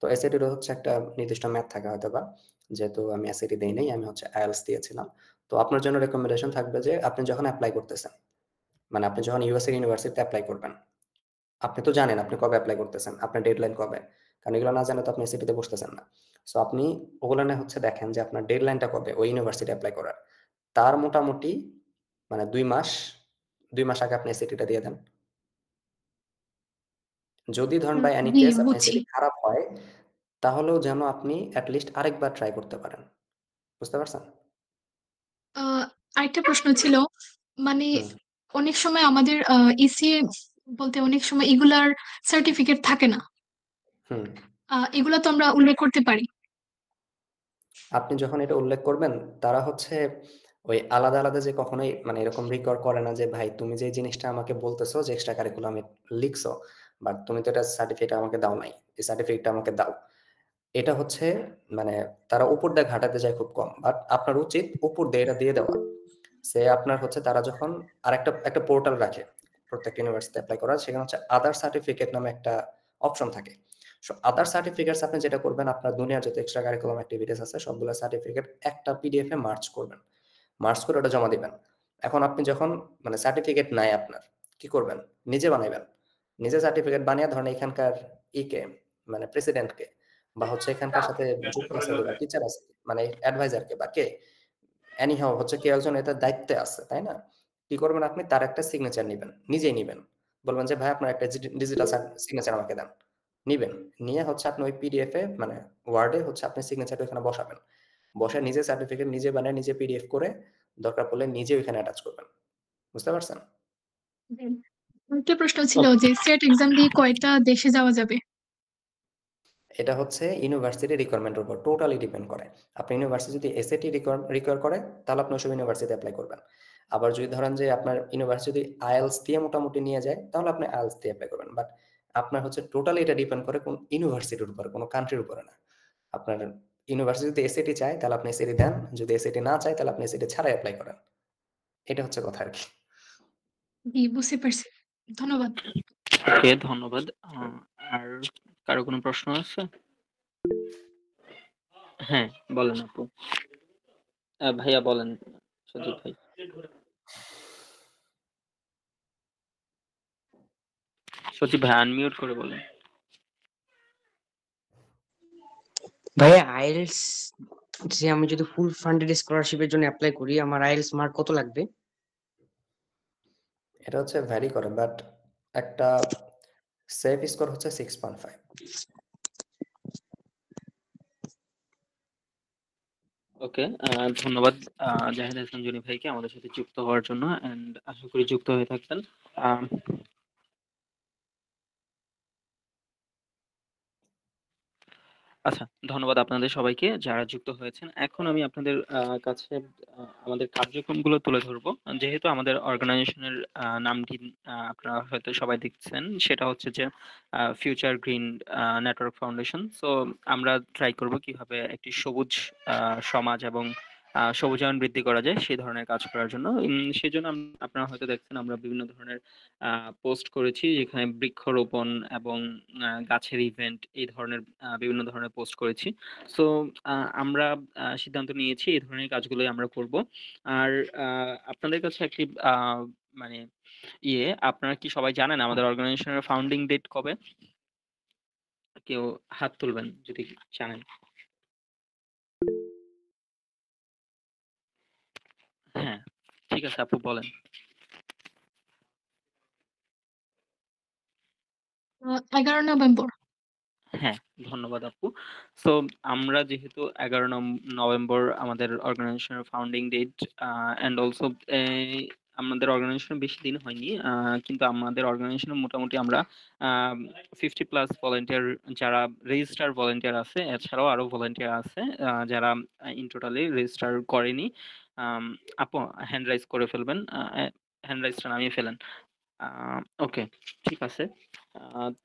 তো এসএটিরও হচ্ছে একটা নির্দিষ্ট ম্যাথ থাকে হয়তো বা, যেহেতু আমি এসএটি দেই নাই, আমি হচ্ছে আইএলটিএস দিয়েছিলাম। তো আপনার জন্য রেকমেন্ডেশন থাকবে যে আপনি যখন অ্যাপ্লাই করতেছেন, মানে আপনি যখন ইউএস এর ইউনিভার্সিটিতে অ্যাপ্লাই করবেন, আপনি তো জানেন আপনি কবে এপ্লাই করতেছেন, আপনার ডেডলাইন কবে। কারণ এগুলো না জানলে তো আপনি এসএটিতে বসতেছেন না। সো আপনি ওগুলো নিয়ে হচ্ছে দেখেন যে আপনার ডেডলাইনটা কবে ওই ইউনিভার্সিটি এপ্লাই করার। তার মোটামুটি মানে ২ মাস আগে আপনি এসএটিটা দিয়ে দেন। যদি ধরেন বাই এনি জি, কেস আপনার বুঝছি। এসএটি খারাপ হয়, তাহলেও যেন আপনি এট লিস্ট আরেকবার ট্রাই করতে পারেন। বুঝতে পারছেন? আরেকটা প্রশ্ন ছিল, মানে হুম, অনেক সময় আমাদের ইসিএ বলতে অনেক সময় এগুলার সার্টিফিকেট থাকে না। হুম। এগুলা তো আমরা উল্লেখ করতে পারি। আপনি যখন এটা উল্লেখ করবেন, তারা হচ্ছে ওই আলাদা, আলাদা যে কখনোই মানে এরকম রিকল করে না যে, "ভাই তুমি যে জিনিসটা আমাকে বলতেছো যে এক্সট্রা কারিকুলামে লিখছো, বাট তুমি তো এটার সার্টিফিকেট আমাকে দাও নাই। এই সার্টিফিকেটটা আমাকে দাও।" এটা হচ্ছে মানে তারা উপর দিয়ে ঘাটাতে যায় খুব কম। বাট আপনার উচিত উপর দিয়ে এটা দিয়ে দেওয়া। সে আপনার হচ্ছে তারা যখন একটা পোর্টাল রাখে প্রত্যেকটা ইউনিভার্সিটিতে এপ্লাই করার, সেখানে হচ্ছে আদার সার্টিফিকেট নামে একটা অপশন থাকে। সো আদার সার্টিফিকেটস আপনি যেটা করবেন, আপনার দুনিয়ার যত এক্সট্রা কারিকুলাম অ্যাক্টিভিটিস আছে সবগুলো সার্টিফিকেট একটা পিডিএফ এ মার্জ করবেন। মার্জ করে ওটা জমা দিবেন। এখন আপনি যখন মানে সার্টিফিকেট নাই আপনার, কি করবেন? নিজে বানাইবেন। নিজে সার্টিফিকেট বানিয়ে ধরেন এখানকার কে মানে প্রেসিডেন্টকে বা হচ্ছে এখানকার সাথে যুক্ত আছে যারা টিচার আছে, মানে অ্যাডভাইজার কে বা কে এনি হাউ হচ্ছে কেউ একজন এটার দায়িত্বে আছে, তাই না? কি করবেন আপনি? তার একটা সিগনেচার নিবেন, নিজেই নিবেন। বলবেন যে, "ভাই আপনার একটা ডিজিটাল সিগনেচার আমাকে দেন।" নিবেন। নিয়ে হচ্ছে আপনি ওই পিডিএফ এ মানে ওয়ার্ডে হচ্ছে আপনি সিগনেচারটা ওখানে বসাবেন। বসায় নিজে সার্টিফিকেট নিজে বানায় নিজে পিডিএফ করে দরকার পড়লে নিজে ওইখানে অ্যাটাচ করবেন। বুঝতে পারছেন? জি। একটা প্রশ্ন ছিল ওকে। যে সেট এক্সাম দিয়ে কয়টা দেশে যাওয়া যাবে? এটা হচ্ছে ইউনিভার্সিটি রিকোয়ারমেন্টের উপর টোটালি ডিপেন্ড করে। আপনি ইউনিভার্সিটি যদি এসএটি রিকোয়ার করে, তাহলে আপনি ওইসব ইউনিভার্সিটিতে এপ্লাই করবেন। আবার যদি ধরেন যে আপনার ইউনিভার্সিটি যদি আইএলটিএস দিয়ে মোটামুটি নিয়ে যায়, তাহলে আপনি আইএলটিএস দিয়ে এপ্লাই করবেন। বাট আপনার হচ্ছে টোটালি এটা ডিপেন্ড করে কোন ইউনিভার্সিটির উপর, কোন কান্ট্রির উপরে না। আপনার ইউনিভার্সিটি যদি এসএটি চায়, তাহলে আপনি এসএটি দেন। যদি এসএটি না চায়, তাহলে আপনি এসএটি ছাড়াই এপ্লাই করেন। এটা হচ্ছে কথা আরকি। জি, বুঝতে পারছি। ধন্যবাদ। ওকে, ধন্যবাদ। আর কারো কোনো প্রশ্ন আছে? হ্যাঁ, বলেন আপু। ভাইয়া বলেন, সজীব ভাই। সজীব ভাই আনমিউট করে বলেন। ভাইয়া আইএলটিএস যে আমি যদি ফুল ফান্ডেড স্কলারশিপের জন্য অ্যাপ্লাই করি, আমার আইএলটিএস মার্ক কত লাগবে? এটা হচ্ছে ভ্যারি করে, বাট একটা সেফ স্কোর হচ্ছে 6.5। ওকে, ধন্যবাদ জাহিদ হাসান জনি ভাইকে আমাদের সাথে যুক্ত হওয়ার জন্য, এন্ড আশা করি যুক্ত হয়ে থাকবেন। আহ, আচ্ছা, ধন্যবাদ আপনাদের সবাইকে যারা যুক্ত হয়েছেন। এখন আমি আপনাদের কাছে আমাদের কার্যক্রমগুলো তুলে ধরবো। যেহেতু আমাদের অর্গানাইজেশনের নামটি আপনারা হয়তো সবাই দেখছেন, সেটা হচ্ছে যে future green network foundation. So আমরা ট্রাই করব কিভাবে একটি সবুজ সমাজ এবং সবুজায়ন বৃদ্ধি করা যায় সেই ধরনের কাজ করার জন্য। সেজন্য আপনারা হয়তো দেখছেন আমরা বিভিন্ন ধরনের পোস্ট করেছি, যেখানে বৃক্ষরোপণ এবং গাছের ইভেন্ট এই ধরনের বিভিন্ন ধরনের পোস্ট করেছি। সো আমরা সিদ্ধান্ত নিয়েছি এই ধরনের কাজগুলোই আমরা করব। আর আপনাদের কাছে একটি মানে আপনারা কি সবাই জানেন আমাদের অর্গানাইজেশনের ফাউন্ডিং ডেট কবে? কেউ হাত তুলবেন যদি জানেন। হ্যাঁ, ঠিক আছে আপু, বলেন। 11 নভেম্বর। হ্যাঁ, ধন্যবাদ আপু। সো আমরা যেহেতু 11 নভেম্বর আমাদের অর্গানাইজেশনের ফাউন্ডিং ডেট, এন্ড অলসো আমাদের অর্গানাইজেশন বেশি দিন হয়নি, কিন্তু আমাদের অর্গানাইজেশনে মোটামুটি আমরা 50+ ভলান্টিয়ার, যারা রেজিস্টার ভলান্টিয়ার আছে, এছাড়াও আরো ভলান্টিয়ার আছে যারা ইন টোটালি রেজিস্টার করেনি। আম, আপু হ্যান্ড রাইজ করে ফেলবেন, হ্যান্ড রাইজটা নামিয়ে ফেলেন। ওকে, ঠিক আছে।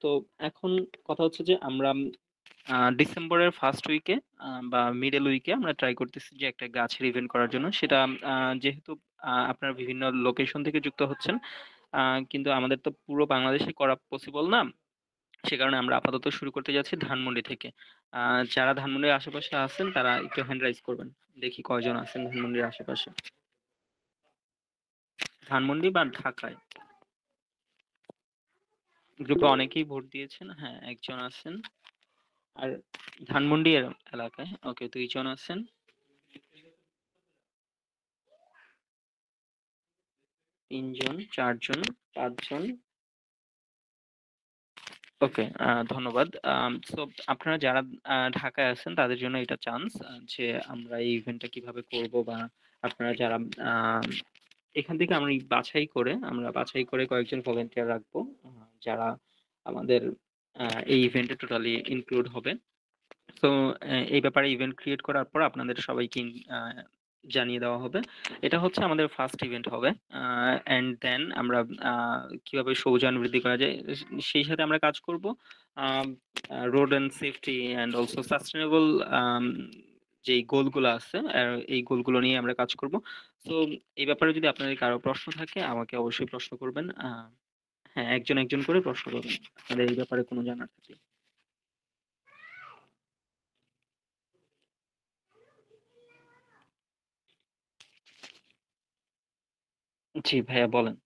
তো এখন কথা হচ্ছে যে আমরা ডিসেম্বরের ফার্স্ট উইকে বা মিডল উইকে আমরা ট্রাই করতেছি যে একটা গাছের ইভেন্ট করার জন্য। সেটা যেহেতু আপনারা বিভিন্ন লোকেশন থেকে যুক্ত হচ্ছেন, কিন্তু আমাদের তো পুরো বাংলাদেশে করা পসিবল না, সে কারণে আমরা আপাতত শুরু করতে যাচ্ছি ধানমন্ডি থেকে। যারা ধানমন্ডির আশেপাশে আছেন তারা একটু হ্যান্ড রাইজ করবেন, দেখি কয়জন আছেন ধানমন্ডির আশেপাশে, ধানমন্ডি বা ঢাকায়। গ্রুপে অনেকেই ভোট দিয়েছেন, হ্যাঁ একজন আছেন। আর ধানমন্ডি এলাকায় ওকে 2 জন আছেন। 3 জন, 4 জন, 5 জন। ওকে, ধন্যবাদ। সো আপনারা যারা ঢাকায় আছেন তাদের জন্য এটা চান্স যে আমরা এই ইভেন্টটা কিভাবে করব, বা আপনারা যারা আহ, এখান থেকে আমরা বাছাই করে কয়েকজন ভলেন্টিয়ার রাখবো, যারা আমাদের এই ইভেন্টে টোটালি ইনক্লুড হবে। তো এই ব্যাপারে ইভেন্ট ক্রিয়েট করার পর আপনাদের সবাইকে জানিয়ে দেওয়া হবে। এটা হচ্ছে আমাদের ফার্স্ট ইভেন্ট হবে। এন্ড দেন আমরা কিভাবে সৌজান বৃদ্ধি করা যায় সেই সাথে আমরা কাজ করব। Road and safety and also sustainable যেই গোলগুলো আছে, এই গোলগুলো নিয়ে আমরা কাজ করব। তো এই ব্যাপারে যদি আপনাদের কারো প্রশ্ন থাকে আমাকে অবশ্যই প্রশ্ন করবেন। হ্যাঁ, একজন একজন করে প্রশ্ন করবেন আপনাদের এই ব্যাপারে কোনো জানার থাকলে। জি ভাইয়া বলেন।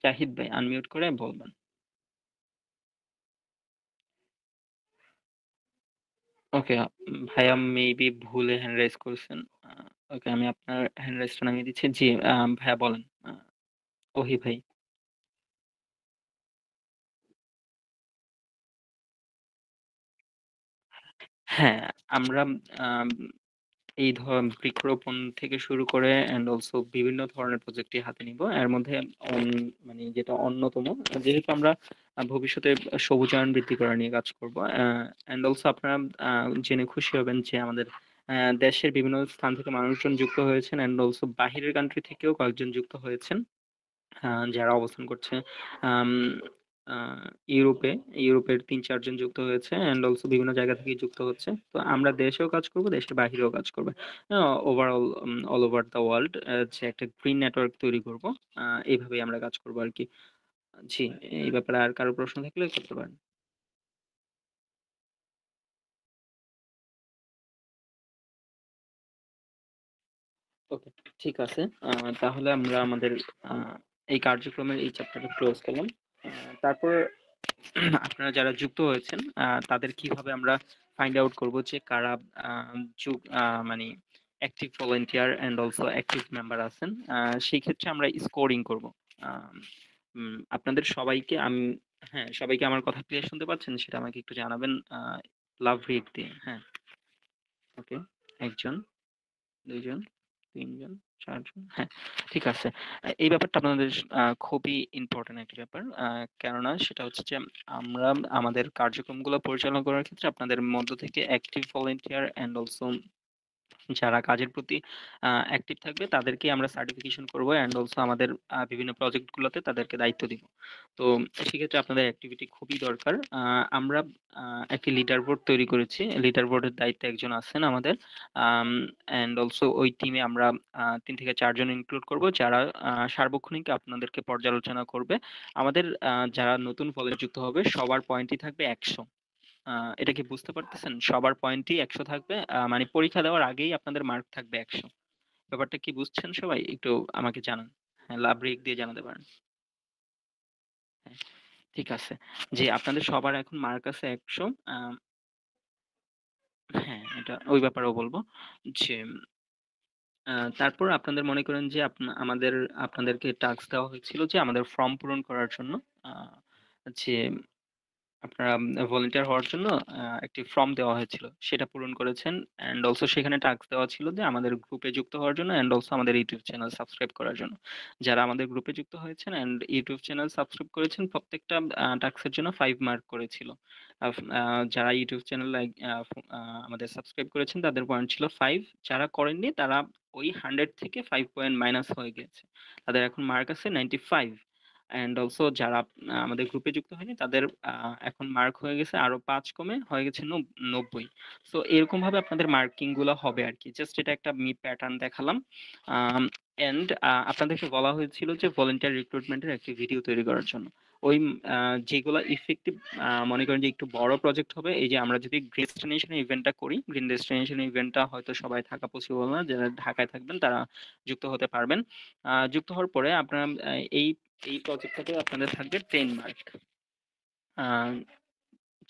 জাহিদ ভাই আনমিউট করে বলবেন। ওকে, ভাইয়া মেবি ভুলে হ্যান্ড রাইজ করছেন। ওকে, আমি আপনার হ্যান্ড রাইজটা নামিয়ে দিচ্ছি। জি ভাইয়া বলেন। ওহি ভাই। হ্যাঁ, আমরা আম, এই বৃক্ষরোপণ থেকে শুরু করে এন্ড অলসো বিভিন্ন ধরনের প্রজেক্টই হাতে নিব। এর মধ্যে মানে যেটা অন্যতম, যেহেতু আমরা ভবিষ্যতে সবুজায়ন বৃদ্ধি করা নিয়ে কাজ করব। এন্ড অলসো আপনারা জেনে খুশি হবেন যে আমাদের দেশের বিভিন্ন স্থান থেকে মানুষজন যুক্ত হয়েছেন, এন্ড অলসো বাহিরের কান্ট্রি থেকেও কয়েকজন যুক্ত হয়েছেন, যারা অবস্থান করছে আম, আহ, ইউরোপের 3-4 জন যুক্ত হয়েছে, এন্ড অলসো বিভিন্ন জায়গা থেকে যুক্ত হচ্ছে। তো আমরা দেশেও কাজ করব, দেশের বাইরেও কাজ করবো, overall all over the world, যে একটা গ্রিন নেটওয়ার্ক তৈরি করব। এইভাবেই আমরা কাজ করবো আর কি। জি, এই ব্যাপারে আর কারো প্রশ্ন থাকলে করতে পারেন। ওকে, ঠিক আছে। তাহলে আমরা আমাদের আহ, এই কার্যক্রমের এই চ্যাপ্টারটা ক্লোজ করলাম। তারপর আপনারা যারা যুক্ত হয়েছেন তাদের কিভাবে আমরা ফাইন্ড আউট করব যে কারা মানে active volunteer and also active member আছেন, সেই ক্ষেত্রে আমরা স্কোরিং করব। আম, আপনাদের সবাইকে আমি, হ্যাঁ সবাইকে আমার কথা ক্লিয়ার শুনতে পাচ্ছেন সেটা আমাকে একটু জানাবেন লাভ রেট দিয়ে। হ্যাঁ, ওকে, 1 জন, 2 জন, 3 জন, 4 জন, হ্যাঁ ঠিক আছে। এই ব্যাপারটা আপনাদের খুবই ইম্পর্টেন্ট একটা ব্যাপার, কেননা সেটা হচ্ছে যে আমরা আমাদের কার্যক্রমগুলো পরিচালনা করার ক্ষেত্রে আপনাদের মধ্য থেকে অ্যাক্টিভ ভলেন্টিয়ার এন্ড অলসো যারা কাজের প্রতি অ্যাক্টিভ থাকবে তাদেরকে আমরা সার্টিফিকেশন করব, এন্ড অলসো আমাদের বিভিন্ন প্রজেক্ট গুলোতে তাদেরকে দায়িত্ব দিব। তো সেক্ষেত্রে আপনাদের অ্যাক্টিভিটি খুবই দরকার। আমরা একটি লিডার বোর্ড তৈরি করেছি, লিডার বোর্ডের দায়িত্বে একজন আছেন আমাদের, এন্ড অলসো ওই টিমে আমরা 3 থেকে 4 জন ইনক্লুড করব, যারা সার্বক্ষণিক আপনাদেরকে পর্যালোচনা করবে। আমাদের যারা নতুন ভলেন্টিয়ার যুক্ত হবে সবার পয়েন্টই থাকবে 100। এটা কি বুঝতে পারতেছেন? সবার পয়েন্টই 100 থাকবে, মানে পরীক্ষা দেওয়ার আগেই আপনাদের মার্ক থাকবে 100। ব্যাপারটা কি বুঝছেন সবাই? একটু আমাকে জানান। হ্যাঁ, লাভ রেখ দিয়ে জানাতে পারেন। হ্যাঁ, ঠিক আছে। যে আপনাদের সবার এখন মার্ক আছে 100। হ্যাঁ, এটা ওই ব্যাপারেও বলবো যে তারপর আপনাদের মনে করেন যে আপনাদেরকে টাস্ক দেওয়া হয়েছিল যে আমাদের ফর্ম পূরণ করার জন্য, যে আপনারা ভলান্টিয়ার হওয়ার জন্য একটি ফর্ম দেওয়া হয়েছিল, সেটা পূরণ করেছেন। অ্যান্ড অলসো সেখানে টাস্ক দেওয়া ছিল যে আমাদের গ্রুপে যুক্ত হওয়ার জন্য অ্যান্ড অলসো আমাদের ইউটিউব চ্যানেল সাবস্ক্রাইব করার জন্য। যারা আমাদের গ্রুপে যুক্ত হয়েছেন অ্যান্ড ইউটিউব চ্যানেল সাবস্ক্রাইব করেছেন প্রত্যেকটা টাস্কের জন্য 5 মার্ক করেছিল। যারা ইউটিউব চ্যানেল আমাদের সাবস্ক্রাইব করেছেন তাদের পয়েন্ট ছিল 5, যারা করেননি তারা ওই 100 থেকে 5 পয়েন্ট মাইনাস হয়ে গেছে, তাদের এখন মার্ক আছে 95। অ্যান্ড অলসো যারা আমাদের গ্রুপে যুক্ত হয়নি তাদের এখন মার্ক হয়ে গেছে আরো 5 কমে হয়ে গেছে 90। সো এরকম ভাবে আপনাদের মার্কিং গুলো হবে আর কি। জাস্ট এটা একটা মি প্যাটার্ন দেখালাম। এন্ড আপনাদেরকে বলা হয়েছিল যে ভলান্টিয়ার রিক্রুটমেন্টের একটি ভিডিও তৈরি করার জন্য। ওই যেগুলো ইফেক্টিভ মনে করেন যে একটু বড় প্রজেক্ট হবে, এই যে আমরা যদি গ্রিন ডেস্টিনেশন ইভেন্টটা করি, গ্রিন ডেস্টিনেশন ইভেন্টটা হয়তো সবাই থাকা পসিবল না, যারা ঢাকায় থাকবেন তারা যুক্ত হতে পারবেন। যুক্ত হওয়ার পরে আপনারা এই এই প্রজেক্টটাতে আপনাদের থাকবে 10 মার্ক।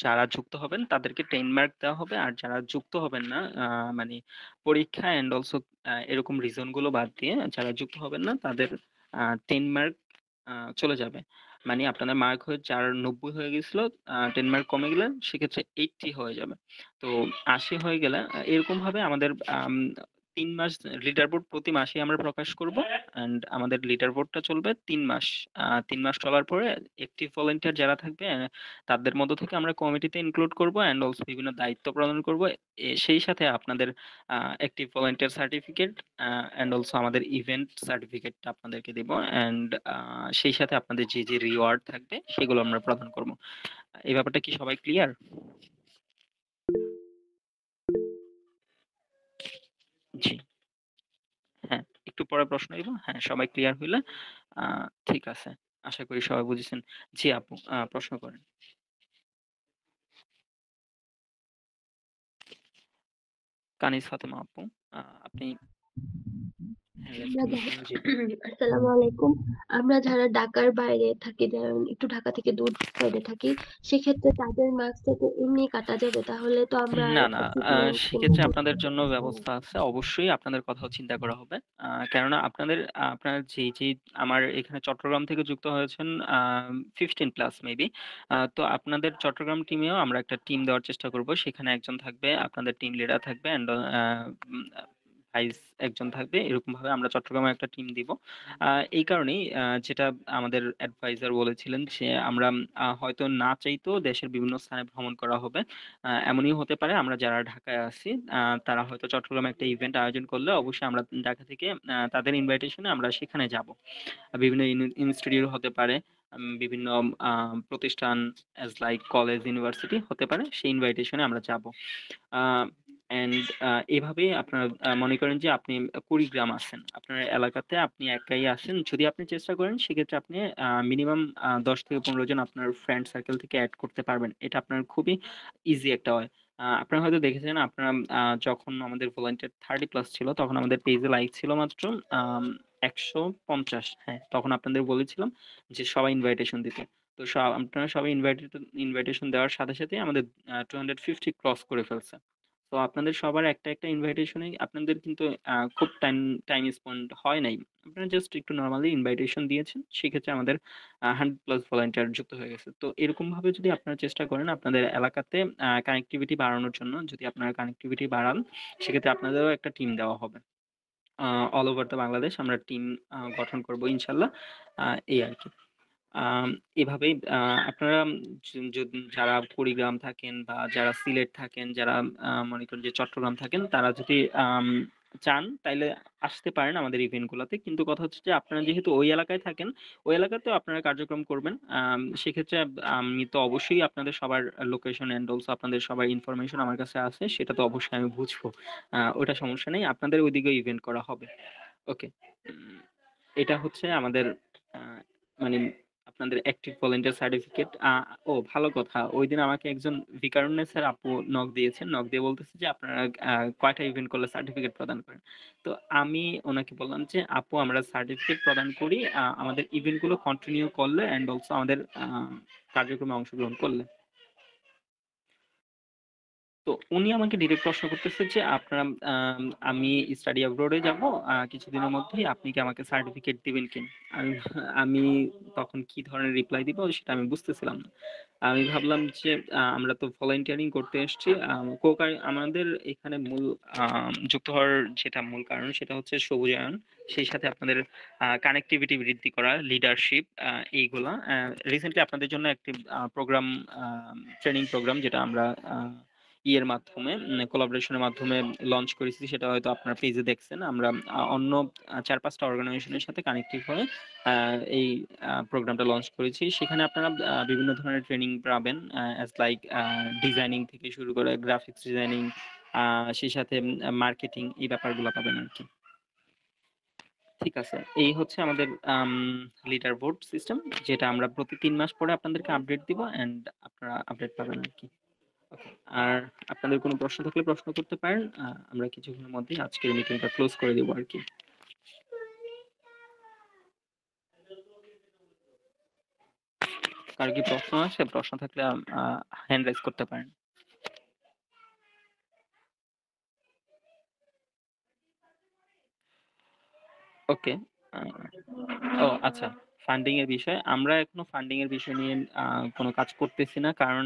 যারা যুক্ত হবেন তাদেরকে 10 মার্ক দেওয়া হবে, আর যারা যুক্ত হবেন না মানে পরীক্ষা এন্ড অলসো এরকম রিজন গুলো বাদ দিয়ে যারা যুক্ত হবেন না তাদের 10 মার্ক চলে যাবে। মানে আপনাদের মার্ক হয়ে যার 90 হয়ে গেছিল, 10 মার্ক কমে গেলে সেক্ষেত্রে 80 হয়ে যাবে। তো 80 হয়ে গেলে এরকম ভাবে আমাদের 3 মাস লিডার বোর্ড প্রতি মাসে আমরা প্রকাশ করব। এন্ড আমাদের লিডার বোর্ডটা চলবে 3 মাস। 3 মাস চলার পরে অ্যাক্টিভ ভলান্টিয়ার যারা থাকবে তাদের মধ্য থেকে আমরা কমিটিতে ইনক্লুড করব এন্ড অলসো বিভিন্ন দায়িত্ব প্রদান করব। সেই সাথে আপনাদের active volunteer certificate and also আমাদের ইভেন্ট সার্টিফিকেটটা আপনাদেরকে দিব। এন্ড সেই সাথে আপনাদের যে যে রিওয়ার্ড থাকবে সেগুলো আমরা প্রদান করব। এই ব্যাপারটা কি সবাই ক্লিয়ার? জি। হ্যাঁ, একটু পরে প্রশ্ন নিব। হ্যাঁ, সবাই ক্লিয়ার হইলে ঠিক আছে। আশা করি সবাই বুঝেছেন। জি আপু, প্রশ্ন করেন। কানিজ ফাতেমা আপু, আপনি হ্যাঁ, আমরা জি। আসসালামু আলাইকুম। আমরা যারা ঢাকার বাইরে থাকি, যারা একটু ঢাকা থেকে দূর সাইডে থাকি, সেক্ষেত্রে তাদের মার্কস থেকে এমনি কাটা যাবে, তাহলে তো আমরা না, আর না। অ্যাচিভমেন্ট কোনো সেক্ষেত্রে আপনাদের করতে জন্য পারবো না। ব্যবস্থা আছে। অবশ্যই আপনাদের কথাও চিন্তা করা হবে। কেননা আপনার যে আমার এখানে চট্টগ্রাম থেকে যুক্ত হয়েছেন 15 প্লাস মেবি। তো আপনাদের চট্টগ্রাম টিমেও আমরা একটা টিম দেওয়ার চেষ্টা করব। সেখানে একজন থাকবে, আপনাদের টিম লিডার থাকবে অ্যান্ড ভাইস একজন থাকবে। এরকম ভাবে আমরা চট্টগ্রামে একটা টিম দিব। এই কারণেই যেটা আমাদের অ্যাডভাইজার বলেছিলেন যে আমরা হয়তো না চাইতেও দেশের বিভিন্ন স্থানে ভ্রমণ করা হবে। এমনই হতে পারে আমরা যারা ঢাকায় আছি তারা হয়তো চট্টগ্রামে একটা ইভেন্ট আয়োজন করলে অবশ্যই আমরা ঢাকা থেকে তাদের ইনভাইটেশনে আমরা সেখানে যাব। বিভিন্ন ইনস্টিটিউট হতে পারে, বিভিন্ন প্রতিষ্ঠান অ্যাজ লাইক কলেজ ইউনিভার্সিটি হতে পারে, সেই ইনভাইটেশনে আমরা যাব। এন্ড এভাবেই আপনার মনে করেন যে আপনি কুড়িগ্রাম আছেন, আপনার এলাকাতে আপনি একাই আছেন, যদি আপনি চেষ্টা করেন সেক্ষেত্রে আপনি মিনিমাম 10 থেকে 15 জন আপনার ফ্রেন্ড সার্কেল থেকে অ্যাড করতে পারবেন। এটা আপনার খুবই ইজি একটা হয়। আপনারা হয়তো দেখেছেন, আপনারা যখন আমাদের ভলান্টিয়ার 30 প্লাস ছিল তখন আমাদের পেজে লাইক ছিল মাত্র 150। হ্যাঁ, তখন আপনাদের বলেছিলাম যে সবাই ইনভাইটেশন দিতে। তো আপনারা সবাই ইনভাইটেশন দেওয়ার সাথে সাথে আমাদের 250 ক্রস করে ফেলছে। তো আপনাদের সবার একটা একটা ইনভাইটেশনে আপনাদের কিন্তু খুব টাইম টাইম স্পেন্ড হয় নাই। আপনারা জাস্ট একটু নর্মালি ইনভাইটেশন দিয়েছেন, সেক্ষেত্রে আমাদের 100 প্লাস ভলান্টিয়ার যুক্ত হয়ে গেছে। তো এরকম ভাবে যদি আপনারা চেষ্টা করেন আপনাদের এলাকাতে কানেক্টিভিটি বাড়ানোর জন্য, যদি আপনারা কানেক্টিভিটি বাড়ান সেক্ষেত্রে আপনাদেরও একটা টিম দেওয়া হবে। অল ওভার দ্য বাংলাদেশ আমরা টিম গঠন করব ইনশাল্লাহ। এই আর কি। আম এভাবেই আপনারা যারা কুড়িগ্রাম থাকেন বা যারা সিলেট থাকেন, যারা মনে করেন যে চট্টগ্রাম থাকেন, তারা যদি চান তাইলে আসতে পারেন আমাদের ইভেন্ট গুলাতে। কিন্তু কথা হচ্ছে যে আপনারা যেহেতু ওই এলাকায় থাকেন, ওই এলাকাতেও আপনারা কার্যক্রম করবেন। সেক্ষেত্রে আমি তো অবশ্যই আপনাদের সবার লোকেশন এন্ড অলসো আপনাদের সবার ইনফরমেশন আমার কাছে আছে, সেটা তো অবশ্যই আমি বুঝবো। ওটা সমস্যা নেই, আপনাদের ওইদিকে ইভেন্ট করা হবে। ওকে। এটা হচ্ছে আমাদের আহ, মানে আপনাদের অ্যাক্টিভ ভলান্টিয়ার সার্টিফিকেট। ও ভালো কথা, ওই দিন আমাকে একজন ভিকারুন্নেস স্যার আপু নক দিয়েছেন, নক দিয়ে বলতেছে যে আপনারা কয়টা ইভেন্ট করলে সার্টিফিকেট প্রদান করেন। তো আমি ওনাকে বললাম যে আপু আমরা সার্টিফিকেট প্রদান করি আমাদের ইভেন্ট গুলো কন্টিনিউ করলে এন্ড অলসো আমাদের কার্যক্রমে অংশগ্রহণ করলে। তো উনি আমাকে ডিরেক্ট প্রশ্ন করতেছে যে আপনারা আমি স্টাডি অ্যাব্রোডে যাব কিছুদিনের মধ্যেই, আপনি কি আমাকে সার্টিফিকেট দিবেন কিনা। আমি আমি তখন কি ধরনের রিপ্লাই দিব সেটা আমি বুঝতেছিলাম না। আমি ভাবলাম যে আমরা তো ভলান্টিয়ারিং করতে এসেছি, আমাদের এখানে মূল যুক্ত হওয়ার যেটা মূল কারণ সেটা হচ্ছে সবুজায়ন, সেই সাথে আপনাদের কানেক্টিভিটি বৃদ্ধি করা, লিডারশিপ, এইগুলা। রিসেন্টলি আপনাদের জন্য একটি প্রোগ্রাম, ট্রেনিং প্রোগ্রাম, যেটা আমরা ইয়ের মাধ্যমে, কোলাবোরেশনের মাধ্যমে লঞ্চ করেছি, সেটা হয়তো আপনার পেজে দেখছেন। আমরা অন্য 4-5টা অর্গানাইজেশনের সাথে কানেক্টিভ হয়ে এই প্রোগ্রামটা লঞ্চ করেছি। সেখানে আপনারা বিভিন্ন ধরনের ট্রেনিং পাবেন, অ্যাজ লাইক ডিজাইনিং থেকে শুরু করে গ্রাফিক্স ডিজাইনিং, সেই সাথে মার্কেটিং, এই ব্যাপারগুলো পাবেন আর কি। ঠিক আছে, এই হচ্ছে আমাদের লিডার বোর্ড সিস্টেম, যেটা আমরা প্রতি 3 মাস পরে আপনাদেরকে আপডেট দিব, এন্ড আপনারা আপডেট পাবেন আর কি। ওকে, আর আপনাদের কোনো প্রশ্ন থাকলে প্রশ্ন করতে পারেন। আমরা কিছুক্ষণের মধ্যেই আজকের মিটিংটা ক্লোজ করে দেবো আর কি। কার কি প্রশ্ন আছে? প্রশ্ন থাকলে হ্যান্ড রাইজ করতে পারেন। ওকে। ও আচ্ছা, ফান্ডিং এর বিষয়ে আমরা এখনো ফান্ডিং এর বিষয় নিয়ে কোনো কাজ করতেছি না, কারণ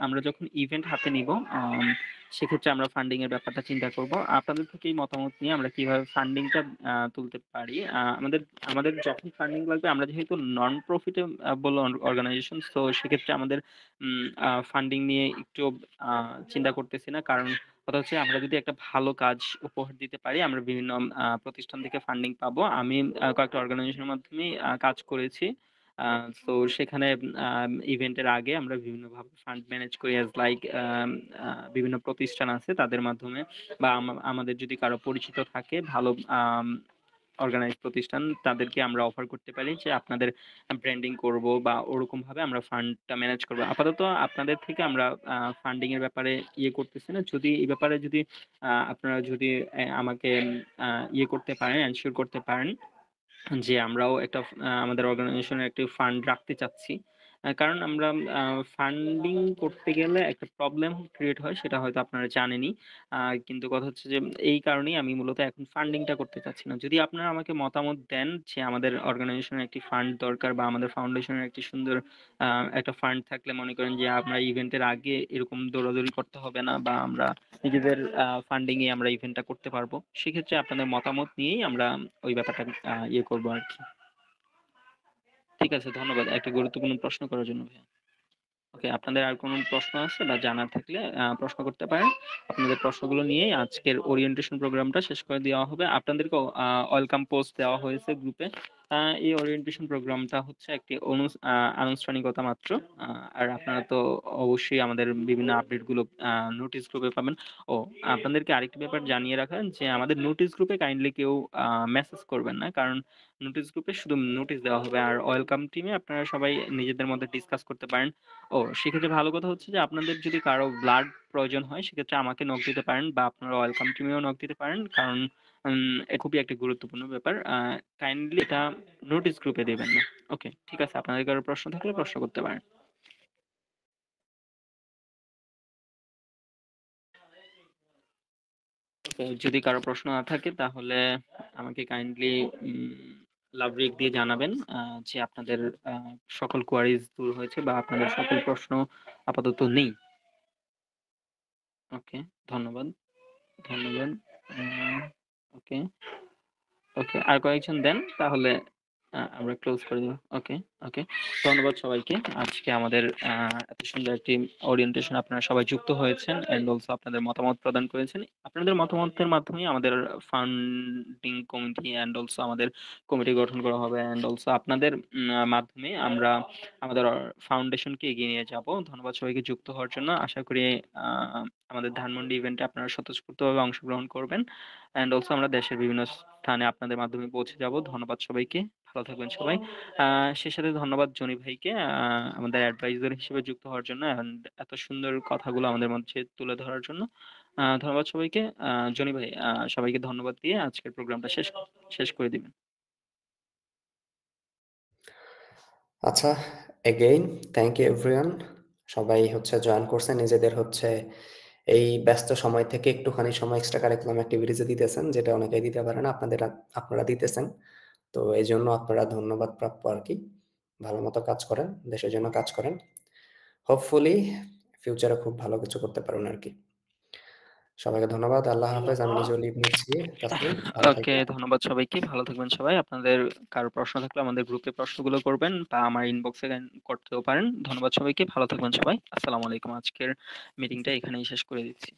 আমরা যখন ইভেন্ট হাতে নিব, সেক্ষেত্রে আমরা ফান্ডিং এর ব্যাপারটা চিন্তা করব। আপনাদের থেকেই মতামত নিয়ে আমরা কিভাবে ফান্ডিংটা তুলতে পারি। আমাদের আমাদের যখন ফান্ডিং লাগবে, আমরা যেহেতু নন প্রফিটেবল অর্গানাইজেশন, তো সেক্ষেত্রে আমাদের ফান্ডিং নিয়ে একটু চিন্তা করতেছি না, কারণ কথা হচ্ছে আমরা যদি একটা ভালো কাজ উপহার দিতে পারি, আমরা বিভিন্ন প্রতিষ্ঠান থেকে ফান্ডিং পাবো। আমি কয়েকটা অর্গানাইজেশনের মাধ্যমে কাজ করেছি। তো সেখানে ইভেন্টের আগে আমরা বিভিন্নভাবে ফান্ড ম্যানেজ করি, অ্যাজ লাইক বিভিন্ন প্রতিষ্ঠান আছে তাদের মাধ্যমে, বা আমাদের যদি কারো পরিচিত থাকে ভালো অর্গানাইজ প্রতিষ্ঠান, তাদেরকে আমরা অফার করতে পারি যে আপনাদের ব্র্যান্ডিং করব, বা ওরকম ভাবে আমরা ফান্ডটা ম্যানেজ করব। আপাতত আপনাদের থেকে আমরা ফান্ডিং এর ব্যাপারে ইয়ে করতেছি না। যদি এই ব্যাপারে যদি আপনারা যদি আমাকে ইয়ে করতে পারেন, এনশিওর করতে পারেন যে আমরাও একটা আমাদের অর্গানাইজেশনের একটি ফান্ড রাখতে চাচ্ছি, কারণ আমরা ফান্ডিং করতে গেলে একটা প্রবলেম ক্রিয়েট হয়, সেটা হয়তো আপনারা জানেনই। কিন্তু কথা হচ্ছে যে এই কারণেই আমি মূলত এখন ফান্ডিংটা করতে চাচ্ছি না। যদি আপনারা আমাকে মতামত দেন যে আমাদের অর্গানাইজেশনের একটি ফান্ড দরকার, বা আমাদের ফাউন্ডেশনের একটি সুন্দর একটা ফান্ড থাকলে, মনে করেন যে আমরা ইভেন্টের আগে এরকম দৌড়াদৌড়ি করতে হবে না, বা আমরা নিজেদের ফান্ডিং এ আমরা ইভেন্টটা করতে পারবো, সেক্ষেত্রে আপনাদের মতামত নিয়েই আমরা ওই ব্যাপারটা ইয়ে করবো আর কি। ঠিক আছে, ধন্যবাদ একটা গুরুত্বপূর্ণ প্রশ্ন করার জন্য ভাইয়া। ওকে, আপনাদের আর কোনো প্রশ্ন আছে বা জানার থাকলে প্রশ্ন করতে পারেন। আপনাদের প্রশ্নগুলো নিয়েই আজকের ওরিয়েন্টেশন প্রোগ্রামটা শেষ করে দেওয়া হবে। আপনাদেরকে ওয়েলকাম পোস্ট দেওয়া হয়েছে গ্রুপে। এই ওরিয়েন্টেশন প্রোগ্রামটা হচ্ছে একটি আনুষ্ঠানিকতা মাত্র। আর আপনারা তো অবশ্যই আমাদের বিভিন্ন আপডেটগুলো নোটিশ গ্রুপে পাবেন। ও, আপনাদেরকে আরেকটি ব্যাপার জানিয়ে রাখেন যে আমাদের নোটিশ গ্রুপে কাইন্ডলি কেউ মেসেজ করবেন না, কারণ নোটিশ গ্রুপে শুধু নোটিশ দেওয়া হবে, আর ওয়েলকাম টিমে আপনারা সবাই নিজেদের মধ্যে ডিসকাস করতে পারেন। ও, সেক্ষেত্রে ভালো কথা হচ্ছে যে আপনাদের যদি কারো ব্লাড প্রয়োজন হয়, সেক্ষেত্রে আমাকে নক দিতে পারেন, বা আপনারা ওয়েলকাম টিমেও নক দিতে পারেন, কারণ এ খুবই একটা গুরুত্বপূর্ণ ব্যাপার। কাইন্ডলি এটা নোটিশ গ্রুপে দেবেন না। ওকে, ঠিক আছে, আপনাদের কারো প্রশ্ন থাকলে প্রশ্ন করতে পারেন। ওকে, যদি কারো প্রশ্ন না থাকে তাহলে আমাকে কাইন্ডলি লাভ রেক দিয়ে জানাবেন যে আপনাদের সকল কোয়ারিজ দূর হয়েছে, বা আপনাদের সকল প্রশ্ন আপাতত নেই। ওকে, ধন্যবাদ, ধন্যবাদ। ওকে, ওকে, আর কয়েকজন দেন, তাহলে আমরা ক্লোজ করে দেব। ওকে, ওকে, ধন্যবাদ সবাইকে। আজকে আমাদের এত সুন্দর একটি ওরিয়েন্টেশন আপনারা সবাই যুক্ত হয়েছেন, এন্ড অলসো আপনাদের মতামত প্রদান করেছেন। আপনাদের মতামতের মাধ্যমে আমাদের ফান্ডিং কমিটি এন্ড অলসো আমাদের কমিটি গঠন করা হবে, এন্ড অলসো আপনাদের মাধ্যমে আমরা আমাদের ফাউন্ডেশনকে এগিয়ে নিয়ে যাব। ধন্যবাদ সবাইকে যুক্ত হওয়ার জন্য। আশা করি আমাদের ধানমন্ডি ইভেন্টে আপনারা স্বতঃস্ফূর্তভাবে অংশগ্রহণ করবেন, এন্ড অলসো আমরা দেশের বিভিন্ন স্থানে আপনাদের মাধ্যমে পৌঁছে যাব। ধন্যবাদ সবাইকে, ভালো থাকবেন সবাই। সে সাথে ধন্যবাদ জনি ভাইকে আমাদের অ্যাডভাইজার হিসেবে যুক্ত হওয়ার জন্য, and এত সুন্দর কথাগুলো আমাদের মধ্যে তুলে ধরার জন্য। ধন্যবাদ সবাইকে। জনি ভাই, সবাইকে ধন্যবাদ দিয়ে আজকের প্রোগ্রামটা শেষ করে দিবেন। আচ্ছা, এগেইন থ্যাংক ইউ এভরিওয়ান। সবাই হচ্ছে জয়েন করছে, নিজেদের হচ্ছে এই ব্যস্ত সময় থেকে একটুখানি সময় এক্সট্রা কারিকুলাম অ্যাক্টিভিটিসে দিতেছেন, যেটা অনেকেই দিতে পারে না, আপনারা দিতেছেন। তো এই জন্য আপনারা ধন্যবাদ প্রাপ্য আর কি। ভালো মতো কাজ করেন, দেশের জন্য কাজ করেন। হোপফুলি ফিউচারে খুব ভালো কিছু করতে পারবেন আর কি। সবাইকে ধন্যবাদ। আল্লাহ হাফেজ। আমি নিজেও লিভ নিচ্ছি। তাসলিম, ভালো ওকে, থাকবেন। ধন্যবাদ সবাইকে। ভালো থাকবেন সবাই। আপনাদের কারো প্রশ্ন থাকলে আমাদের গ্রুপে প্রশ্নগুলো করবেন বা আমার ইনবক্সে করতেও পারেন। ধন্যবাদ সবাইকে। ভালো থাকবেন সবাই। আসসালামু আলাইকুম। আজকের মিটিংটা এখানেই শেষ করে দিচ্ছি।